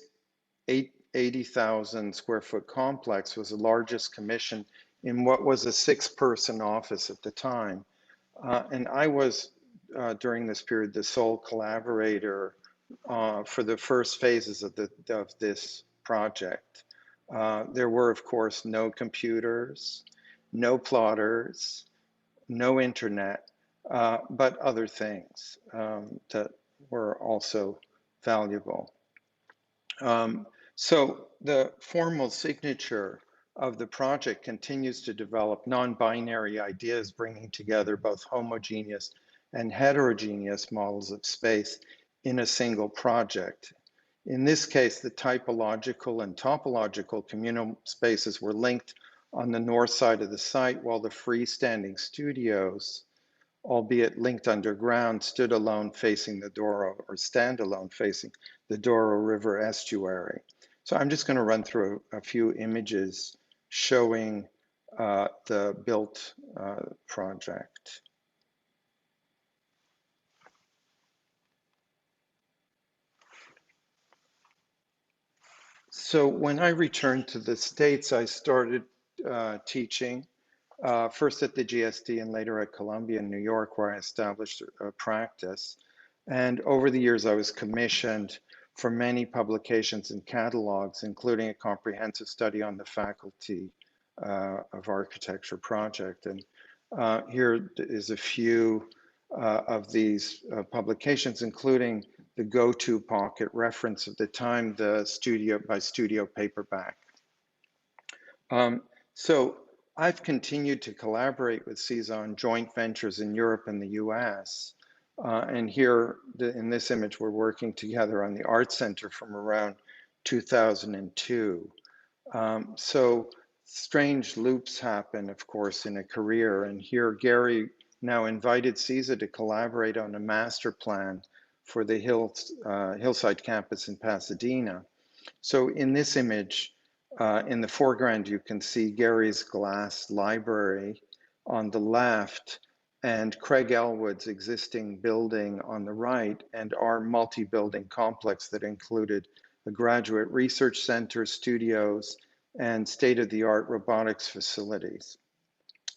D: 80,000 square foot complex was the largest commission in what was a 6-person office at the time. And I was, during this period, the sole collaborator for the first phases of this project. There were, of course, no computers, no plotters, no internet, but other things that were also valuable. So the formal signature of the project continues to develop non-binary ideas, bringing together both homogeneous and heterogeneous models of space in a single project. In this case, the typological and topological communal spaces were linked on the north side of the site, while the freestanding studios, albeit linked underground, stood alone facing the Douro, or standalone facing the Douro River estuary. So I'm just going to run through a few images showing the built project. So when I returned to the States, I started teaching, first at the GSD and later at Columbia in New York, where I established a practice. And over the years, I was commissioned for many publications and catalogs, including a comprehensive study on the Faculty of Architecture project. And here is a few of these publications, including the go-to pocket reference of the time, the Studio by Studio paperback. So I've continued to collaborate with CISA on joint ventures in Europe and the US. And here in this image, we're working together on the Art Center from around 2002. So strange loops happen, of course, in a career. And here Gary now invited CISA to collaborate on a master plan for the Hillside campus in Pasadena. So in this image, in the foreground, you can see Gary's glass library on the left and Craig Elwood's existing building on the right, and our multi-building complex that included a graduate research center, studios, and state-of-the-art robotics facilities.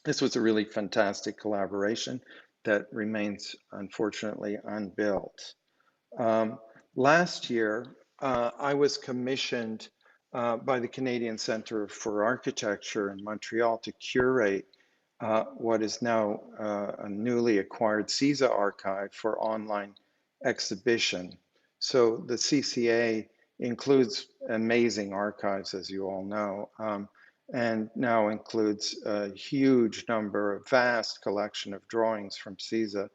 D: This was a really fantastic collaboration that remains, unfortunately, unbuilt. Last year, I was commissioned by the Canadian Centre for Architecture in Montreal to curate what is now a newly acquired CISA archive for online exhibition. So the CCA includes amazing archives, as you all know, and now includes a huge number, a vast collection of drawings from CISA,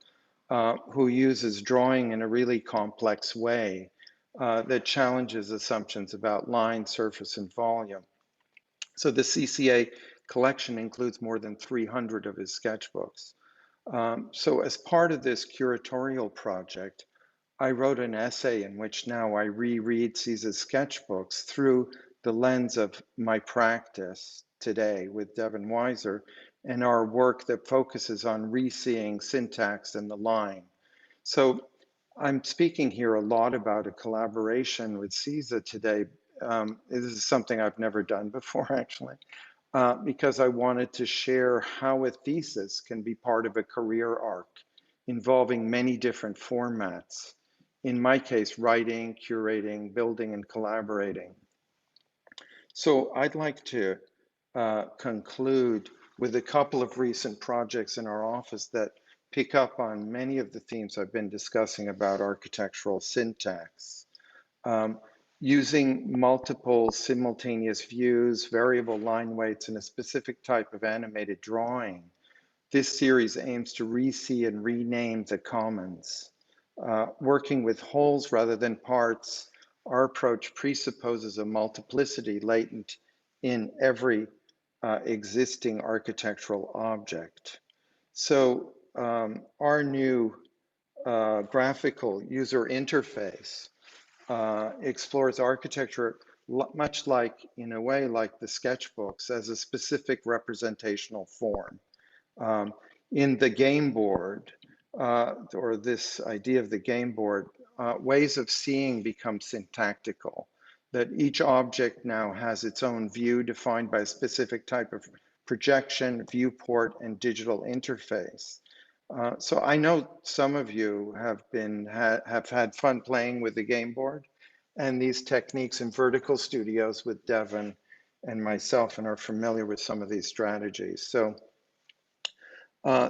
D: who uses drawing in a really complex way that challenges assumptions about line, surface, and volume. So the CCA collection includes more than 300 of his sketchbooks. So as part of this curatorial project, I wrote an essay in which now I reread CISA's sketchbooks through the lens of my practice today with Devin Weiser and our work that focuses on re-seeing syntax and the line. So I'm speaking here a lot about a collaboration with CISA today. This is something I've never done before, actually, because I wanted to share how a thesis can be part of a career arc involving many different formats. In my case, writing, curating, building, and collaborating. So I'd like to conclude with a couple of recent projects in our office that pick up on many of the themes I've been discussing about architectural syntax. Using multiple simultaneous views, variable line weights, and a specific type of animated drawing, This series aims to re-see and rename the commons. Working with wholes rather than parts, our approach presupposes a multiplicity latent in every existing architectural object. So our new graphical user interface explores architecture much like, in a way, like the sketchbooks as a specific representational form. In the game board, or this idea of the game board, ways of seeing become syntactical, that each object now has its own view defined by a specific type of projection, viewport, and digital interface. So I know some of you have had fun playing with the game board and these techniques in vertical studios with Devin and myself, and are familiar with some of these strategies. So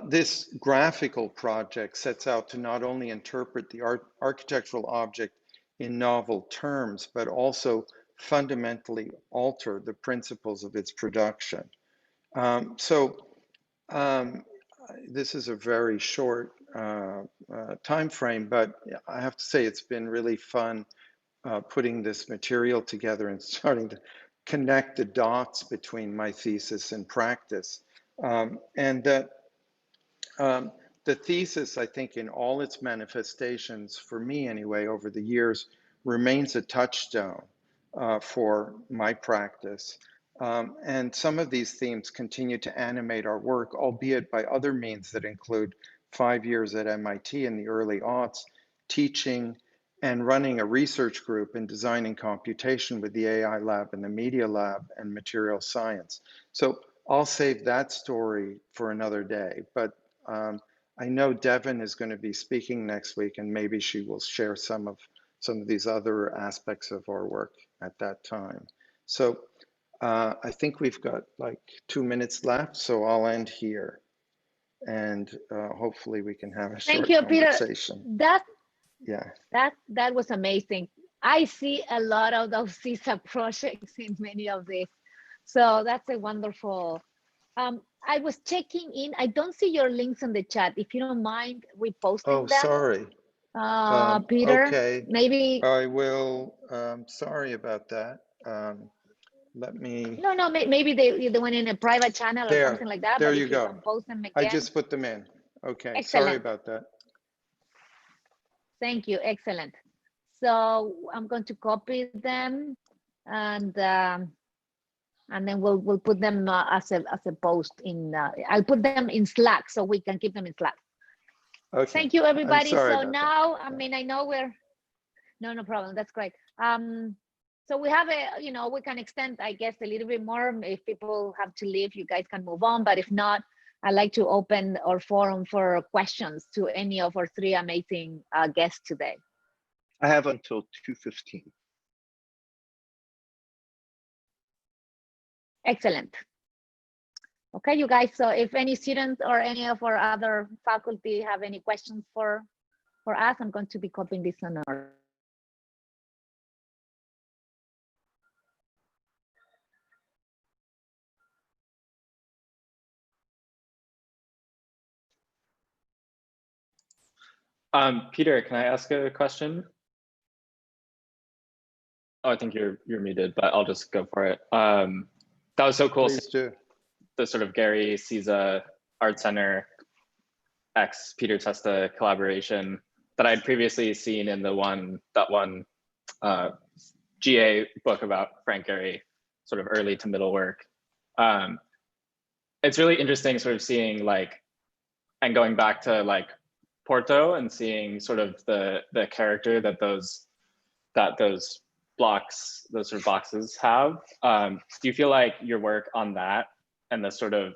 D: this graphical project sets out to not only interpret the architectural object in novel terms, but also fundamentally alter the principles of its production. This is a very short time frame, but I have to say it's been really fun putting this material together and starting to connect the dots between my thesis and practice. The thesis, I think, in all its manifestations, for me anyway, over the years, remains a touchstone for my practice. And some of these themes continue to animate our work, albeit by other means that include 5 years at MIT in the early aughts, teaching and running a research group in designing computation with the AI lab and the media lab and material science. So I'll save that story for another day, but I know Devin is going to be speaking next week, and maybe she will share some of these other aspects of our work at that time. So I think we've got like 2 minutes left, so I'll end here, and hopefully we can have a short conversation.
A: Peter.
D: Yeah.
A: That was amazing. I see a lot of those CISA projects in many of these, so that's a wonderful. I was checking in. I don't see your links in the chat. If you don't mind reposting them.
D: Sorry.
A: Peter,
D: okay.
A: Maybe.
D: I will. Sorry about that. Let me.
A: No, maybe they went in a private channel or something like that.
D: There
A: but
D: you
A: if
D: go.
A: you can post them again.
D: I just put them in. Okay.
A: Excellent.
D: Sorry about that.
A: Thank you. Excellent. So I'm going to copy them, and then we'll put them as a post in. I'll put them in Slack so we can keep them in Slack.
D: Okay.
A: Thank you, everybody. So now,
D: that.
A: I mean, I know we're no problem. That's great. So we have we can extend, I guess, a little bit more. If people have to leave, you guys can move on. But if not, I'd like to open our forum for questions to any of our 3 amazing guests today.
C: I have until 2:15.
A: Excellent. Okay, you guys. So if any students or any of our other faculty have any questions for us, I'm going to be copying this on our.
E: Peter, can I ask a question? Oh, I think you're muted, but I'll just go for it. That was so cool.
D: Please do.
E: The sort of Gary CISA Art Center X Peter Testa collaboration that I'd previously seen in that one GA book about Frank Gehry, sort of early to middle work. It's really interesting sort of seeing and going back to Porto and seeing sort of the character that those blocks, those sort of boxes have. Do you feel like your work on that and the sort of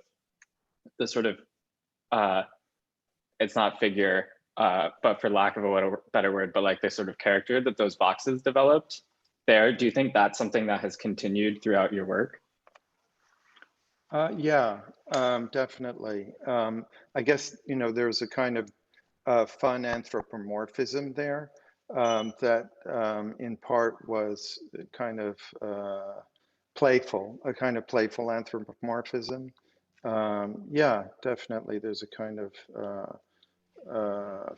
E: it's not figure, but for lack of a better word, but the sort of character that those boxes developed there, do you think that's something that has continued throughout your work?
D: Yeah, definitely. I guess, there's a kind of fun anthropomorphism there that in part was kind of playful, a kind of playful anthropomorphism Yeah, definitely. There's a kind of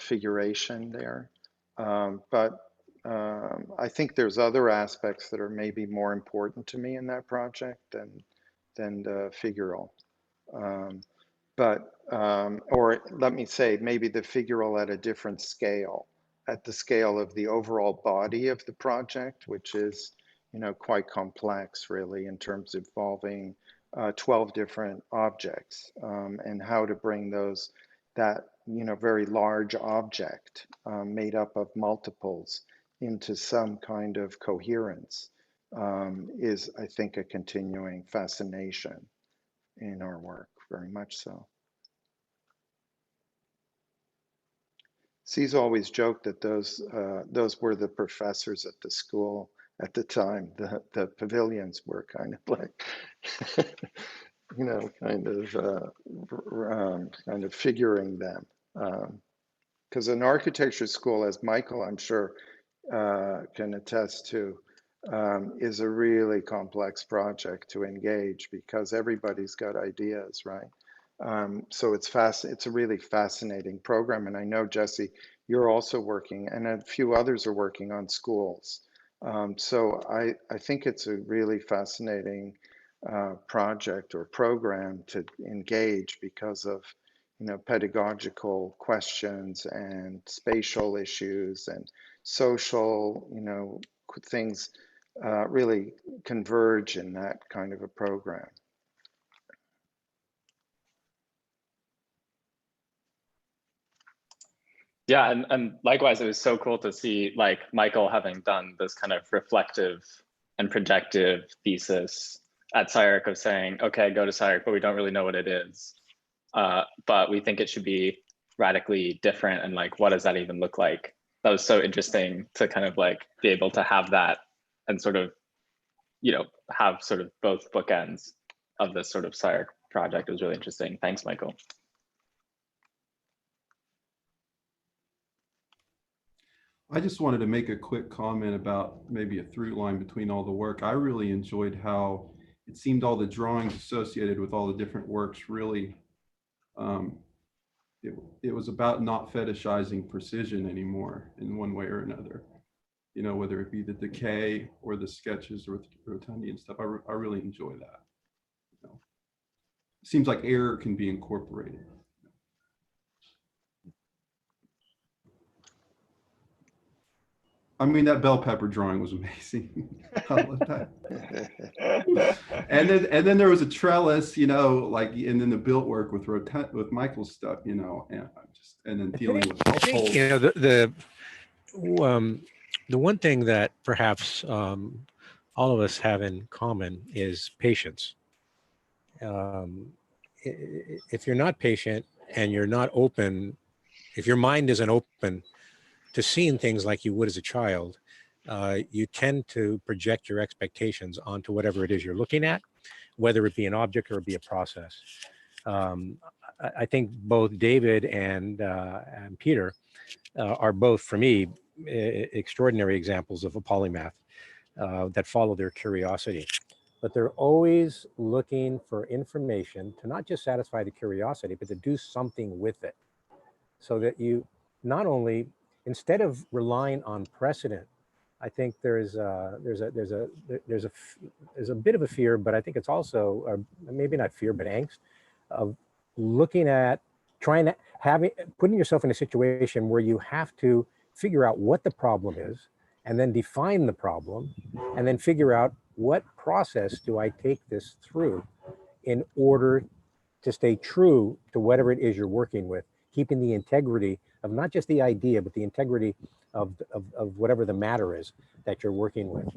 D: figuration there. But I think there's other aspects that are maybe more important to me in that project than the figural. Or let me say, maybe the figural at a different scale, at the scale of the overall body of the project, which is, quite complex really in terms of involving 12 different objects, and how to bring that very large object made up of multiples into some kind of coherence, is, I think, a continuing fascination in our work, very much so. C's always joked that those were the professors at the school at the time. The pavilions were kind of like, kind of figuring them. Because an architecture school, as Michael, I'm sure, can attest to, is a really complex project to engage because everybody's got ideas, right? So it's a really fascinating program. And I know, Jesse, you're also working, and a few others are working on schools. So I think it's a really fascinating project or program to engage because of, pedagogical questions and spatial issues and social, things really converge in that kind of a program.
E: Yeah, and likewise, it was so cool to see like Michael having done this kind of reflective and projective thesis at SCI-Arc of saying, okay, go to SCI-Arc, but we don't really know what it is. But we think it should be radically different. And like, what does that even look like? That was so interesting to kind of like be able to have that and sort of, have sort of both bookends of this sort of SCI-Arc project. It was really interesting. Thanks, Michael.
F: I just wanted to make a quick comment about maybe a through line between all the work. I really enjoyed how it seemed all the drawings associated with all the different works really, it was about not fetishizing precision anymore in one way or another. Whether it be the decay or the sketches with Rotondi and stuff, I really enjoy that. It seems like error can be incorporated. I mean, that bell pepper drawing was amazing. I love that. and then there was a trellis, like, and then the built work with Michael's stuff, and then dealing with household.
B: The one thing that perhaps all of us have in common is patience. If you're not patient and you're not open, if your mind isn't open to seeing things like you would as a child, you tend to project your expectations onto whatever it is you're looking at, whether it be an object or it be a process. I think both David and Peter are both, for me, extraordinary examples of a polymath that follow their curiosity. But they're always looking for information to not just satisfy the curiosity, but to do something with it, so that you not only, instead of relying on precedent, I think there's a bit of a fear, but I think it's also maybe not fear, but angst of looking at putting yourself in a situation where you have to figure out what the problem is, and then define the problem, and then figure out what process do I take this through in order to stay true to whatever it is you're working with, keeping the integrity of not just the idea, but the integrity of whatever the matter is that you're working with,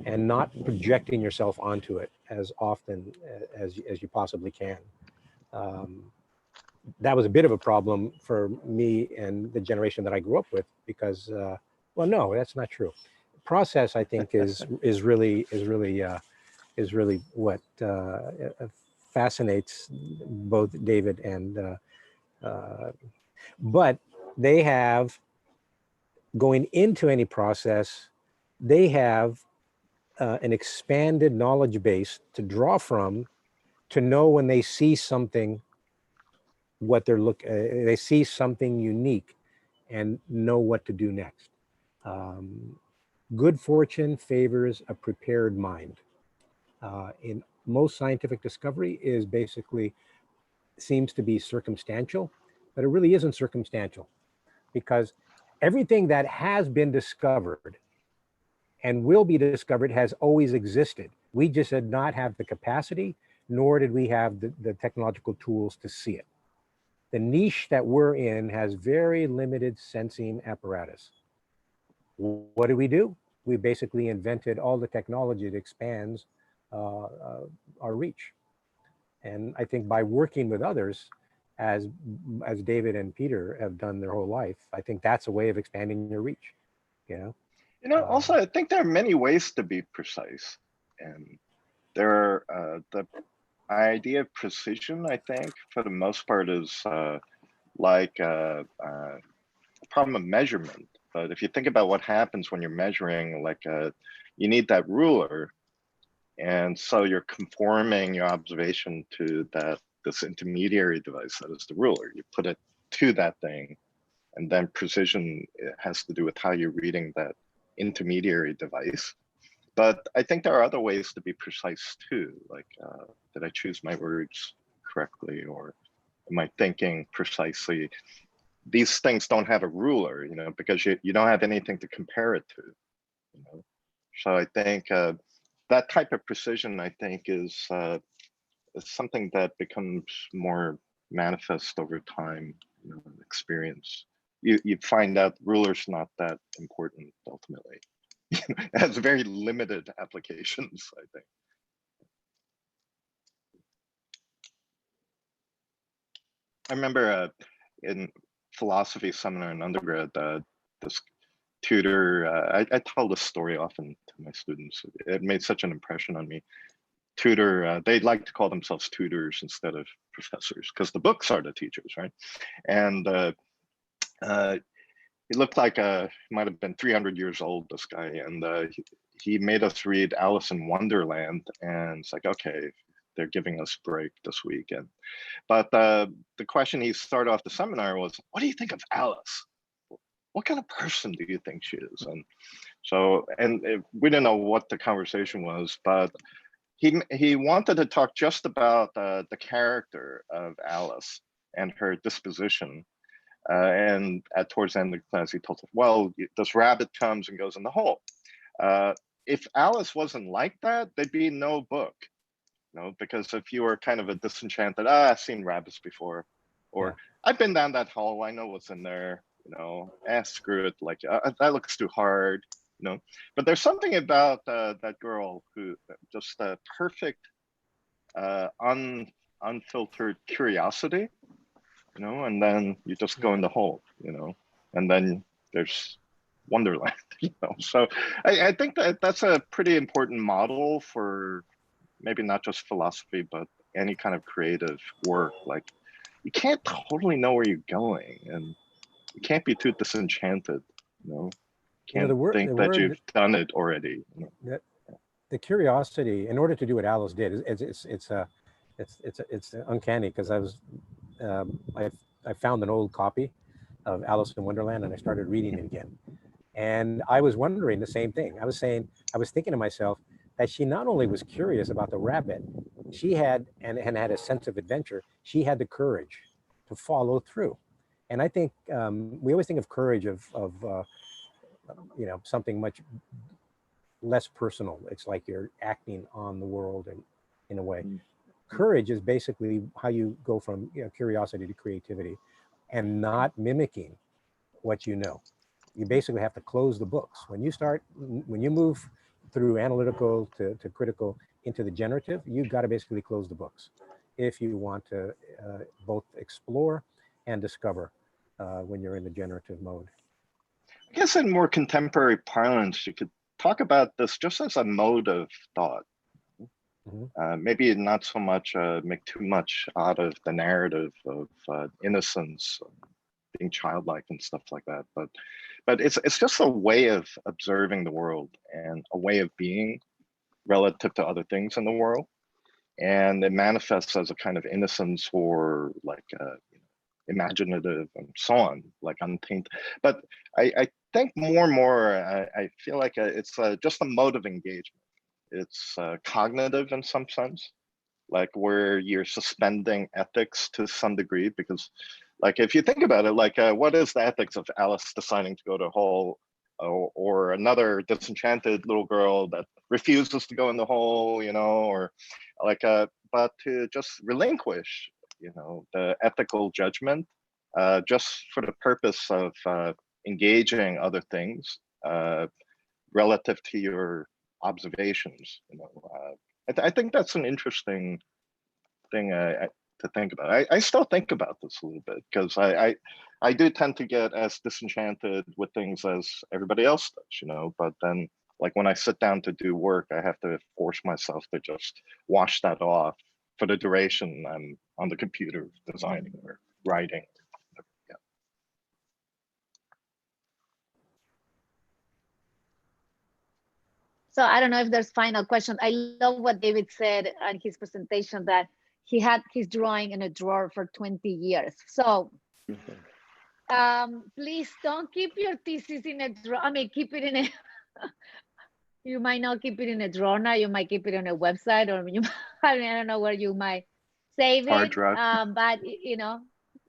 B: and not projecting yourself onto it as often as you possibly can. That was a bit of a problem for me and the generation that I grew up with, because, well, no, that's not true. Process, I think, is really what fascinates both David and but they have, going into any process, they have an expanded knowledge base to draw from to know when they see something, what they see something unique and know what to do next. Good fortune favors a prepared mind. In most scientific discovery is basically seems to be circumstantial, but it really isn't circumstantial, because everything that has been discovered and will be discovered has always existed. We just did not have the capacity, nor did we have the technological tools to see it. The niche that we're in has very limited sensing apparatus. What do? We basically invented all the technology that expands our reach. And I think by working with others, as David and Peter have done their whole life, I think that's a way of expanding your reach, you know?
C: Also, I think there are many ways to be precise. And there are, the idea of precision, I think, for the most part, is like a problem of measurement. But if you think about what happens when you're measuring, like you need that ruler. And so you're conforming your observation to this intermediary device that is the ruler. You put it to that thing, and then precision has to do with how you're reading that intermediary device. But I think there are other ways to be precise too, like did I choose my words correctly, or am I thinking precisely? These things don't have a ruler, you know, because you don't have anything to compare it to, you know. So I think that type of precision, I think, is something that becomes more manifest over time, you know, experience. You find out ruler's not that important ultimately. It has very limited applications, I think. I remember in philosophy seminar in undergrad, this tutor, I tell this story often to my students. It made such an impression on me. Tutor, they like to call themselves tutors instead of professors, because the books are the teachers, right? And he looked like he might have been 300 years old, this guy, and he made us read Alice in Wonderland, and it's like, okay, they're giving us a break this weekend. But the question he started off the seminar was, what do you think of Alice? What kind of person do you think she is? And so, we didn't know what the conversation was, but he wanted to talk just about the character of Alice and her disposition. And towards the end of the class, he told us, well, this rabbit comes and goes in the hole. If Alice wasn't like that, there'd be no book, you know, because if you were kind of a disenchanted, I've seen rabbits before, or yeah, I've been down that hole, I know what's in there, you know, screw it, like that looks too hard, you know. But there's something about that girl who just perfect, unfiltered curiosity, you know, and then you just go in the hole, you know, and then there's Wonderland, you know. So I think that's a pretty important model for maybe not just philosophy, but any kind of creative work. Like, you can't totally know where you're going, and you can't be too disenchanted, you know. You can't think that you've done it already. You know?
B: The curiosity, in order to do what Alice did, it's uncanny, because I found an old copy of Alice in Wonderland and I started reading it again. And I was wondering the same thing. I was thinking to myself that she not only was curious about the rabbit, she had, and had a sense of adventure, she had the courage to follow through. And I think we always think of courage of you know, something much less personal. It's like you're acting on the world in a way. Courage is basically how you go from, you know, curiosity to creativity, and not mimicking what you know. You basically have to close the books. When you move through analytical to critical into the generative, you've got to basically close the books if you want to both explore and discover when you're in the generative mode.
C: I guess in more contemporary parlance, you could talk about this just as a mode of thought. Maybe not so much make too much out of the narrative of innocence, being childlike and stuff like that. But it's just a way of observing the world and a way of being relative to other things in the world. and it manifests as a kind of innocence or like imaginative and so on, like untainted. But I think more and more, I feel like it's just a mode of engagement. It's cognitive in some sense, like where you're suspending ethics to some degree, because like if you think about it, like what is the ethics of Alice deciding to go to a hole, or another disenchanted little girl that refuses to go in the hole, you know, or like but to just relinquish, you know, the ethical judgment just for the purpose of engaging other things relative to your observations, you know. I think that's an interesting thing to think about. I still think about this a little bit, because I do tend to get as disenchanted with things as everybody else does, you know, but then like when I sit down to do work, I have to force myself to just wash that off for the duration I'm on the computer designing or writing. Yeah.
A: So I don't know if there's final question. I love what David said on his presentation, that he had his drawing in a drawer for 20 years. So please don't keep your thesis in a drawer. I mean, keep it in a, you might not keep it in a drawer now, you might keep it on a website, or you, I don't know where you might save it.
C: Hard drive.
A: But you know,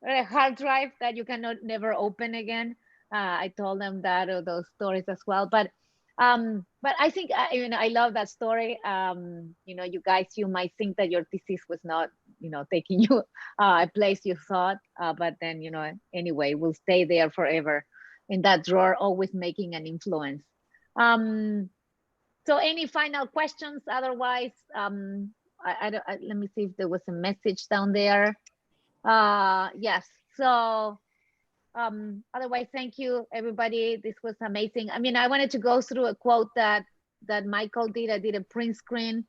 A: a hard drive that you cannot never open again. I told them that, or those stories as well. But I think, you know, I love that story. You know, you guys, you might think that your thesis was not, you know, taking you a place you thought, but then, you know, anyway, will stay there forever in that drawer, always making an influence. So any final questions? Otherwise, let me see if there was a message down there. Yes. So otherwise, thank you, everybody. This was amazing. I mean, I wanted to go through a quote that Michael did. I did a print screen.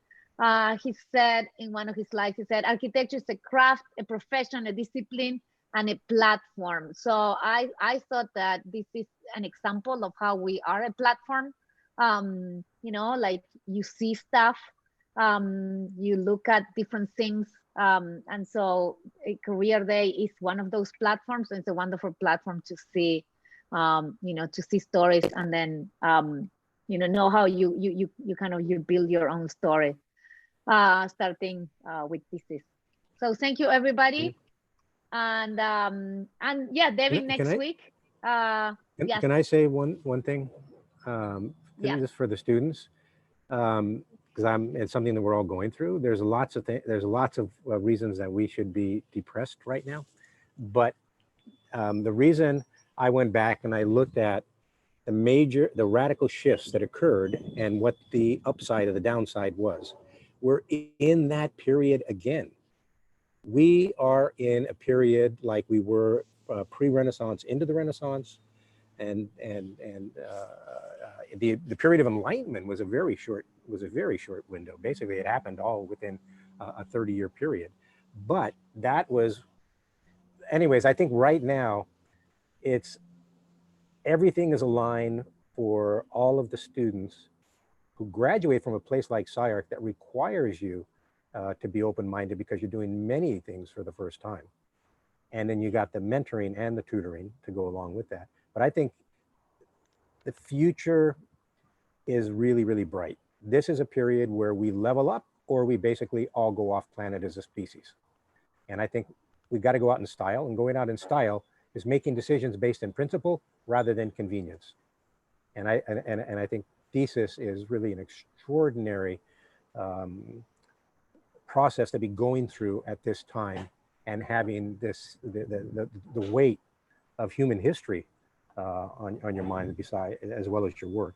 A: He said in one of his slides, he said, architecture is a craft, a profession, a discipline, and a platform. So I thought that this is an example of how we are a platform. You know, like you see stuff, you look at different things. And so a career day is one of those platforms. It's a wonderful platform to see, you know, to see stories, and then, you know how you kind of, you build your own story, starting with thesis. So thank you, everybody. And yeah, David, next week. Yes.
B: Can I say one thing?
A: Yeah.
B: Just for the students, because it's something that we're all going through. There's lots of reasons that we should be depressed right now, but the reason I went back and I looked at the radical shifts that occurred and what the upside of the downside was, we're in that period again. We are in a period like we were pre-Renaissance into the Renaissance, and the period of enlightenment was a very short window. Basically, it happened all within a 30-year period. But that was, anyways, I think right now everything is aligned for all of the students who graduate from a place like SCI-Arc that requires you to be open-minded, because you're doing many things for the first time. And then you got the mentoring and the tutoring to go along with that. But I think the future is really, really bright. This is a period where we level up, or we basically all go off planet as a species. And I think we got to go out in style, and going out in style is making decisions based in principle rather than convenience. And I think thesis is really an extraordinary process to be going through at this time, and having this the weight of human history on your mind, beside, as well as your work.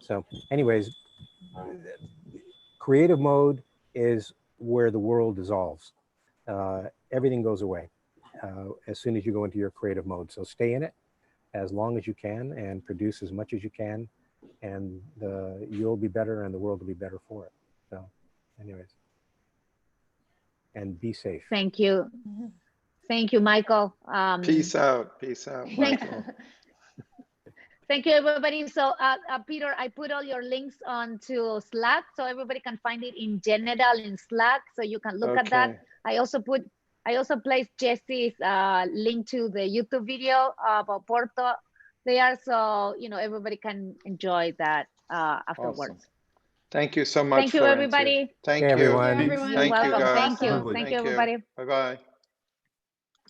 B: So anyways, creative mode is where the world dissolves. Everything goes away as soon as you go into your creative mode. So stay in it as long as you can, and produce as much as you can, and you'll be better, and the world will be better for it. So anyways, and be safe.
A: Thank you. Thank you, Michael.
D: Peace out, Michael.
A: Thank you, everybody. So, Peter, I put all your links onto Slack, so everybody can find it in general in Slack, so you can look at that. I also placed Jesse's link to the YouTube video about Porto there, so everybody can enjoy that afterwards.
D: Awesome. Thank you so much.
A: Thank you, everybody.
D: Thank
B: Hey,
D: you,
B: everyone.
A: You're
D: Thank you,
A: welcome.
D: guys.
A: Thank you.
F: Lovely.
A: Thank you, everybody.
D: Bye bye.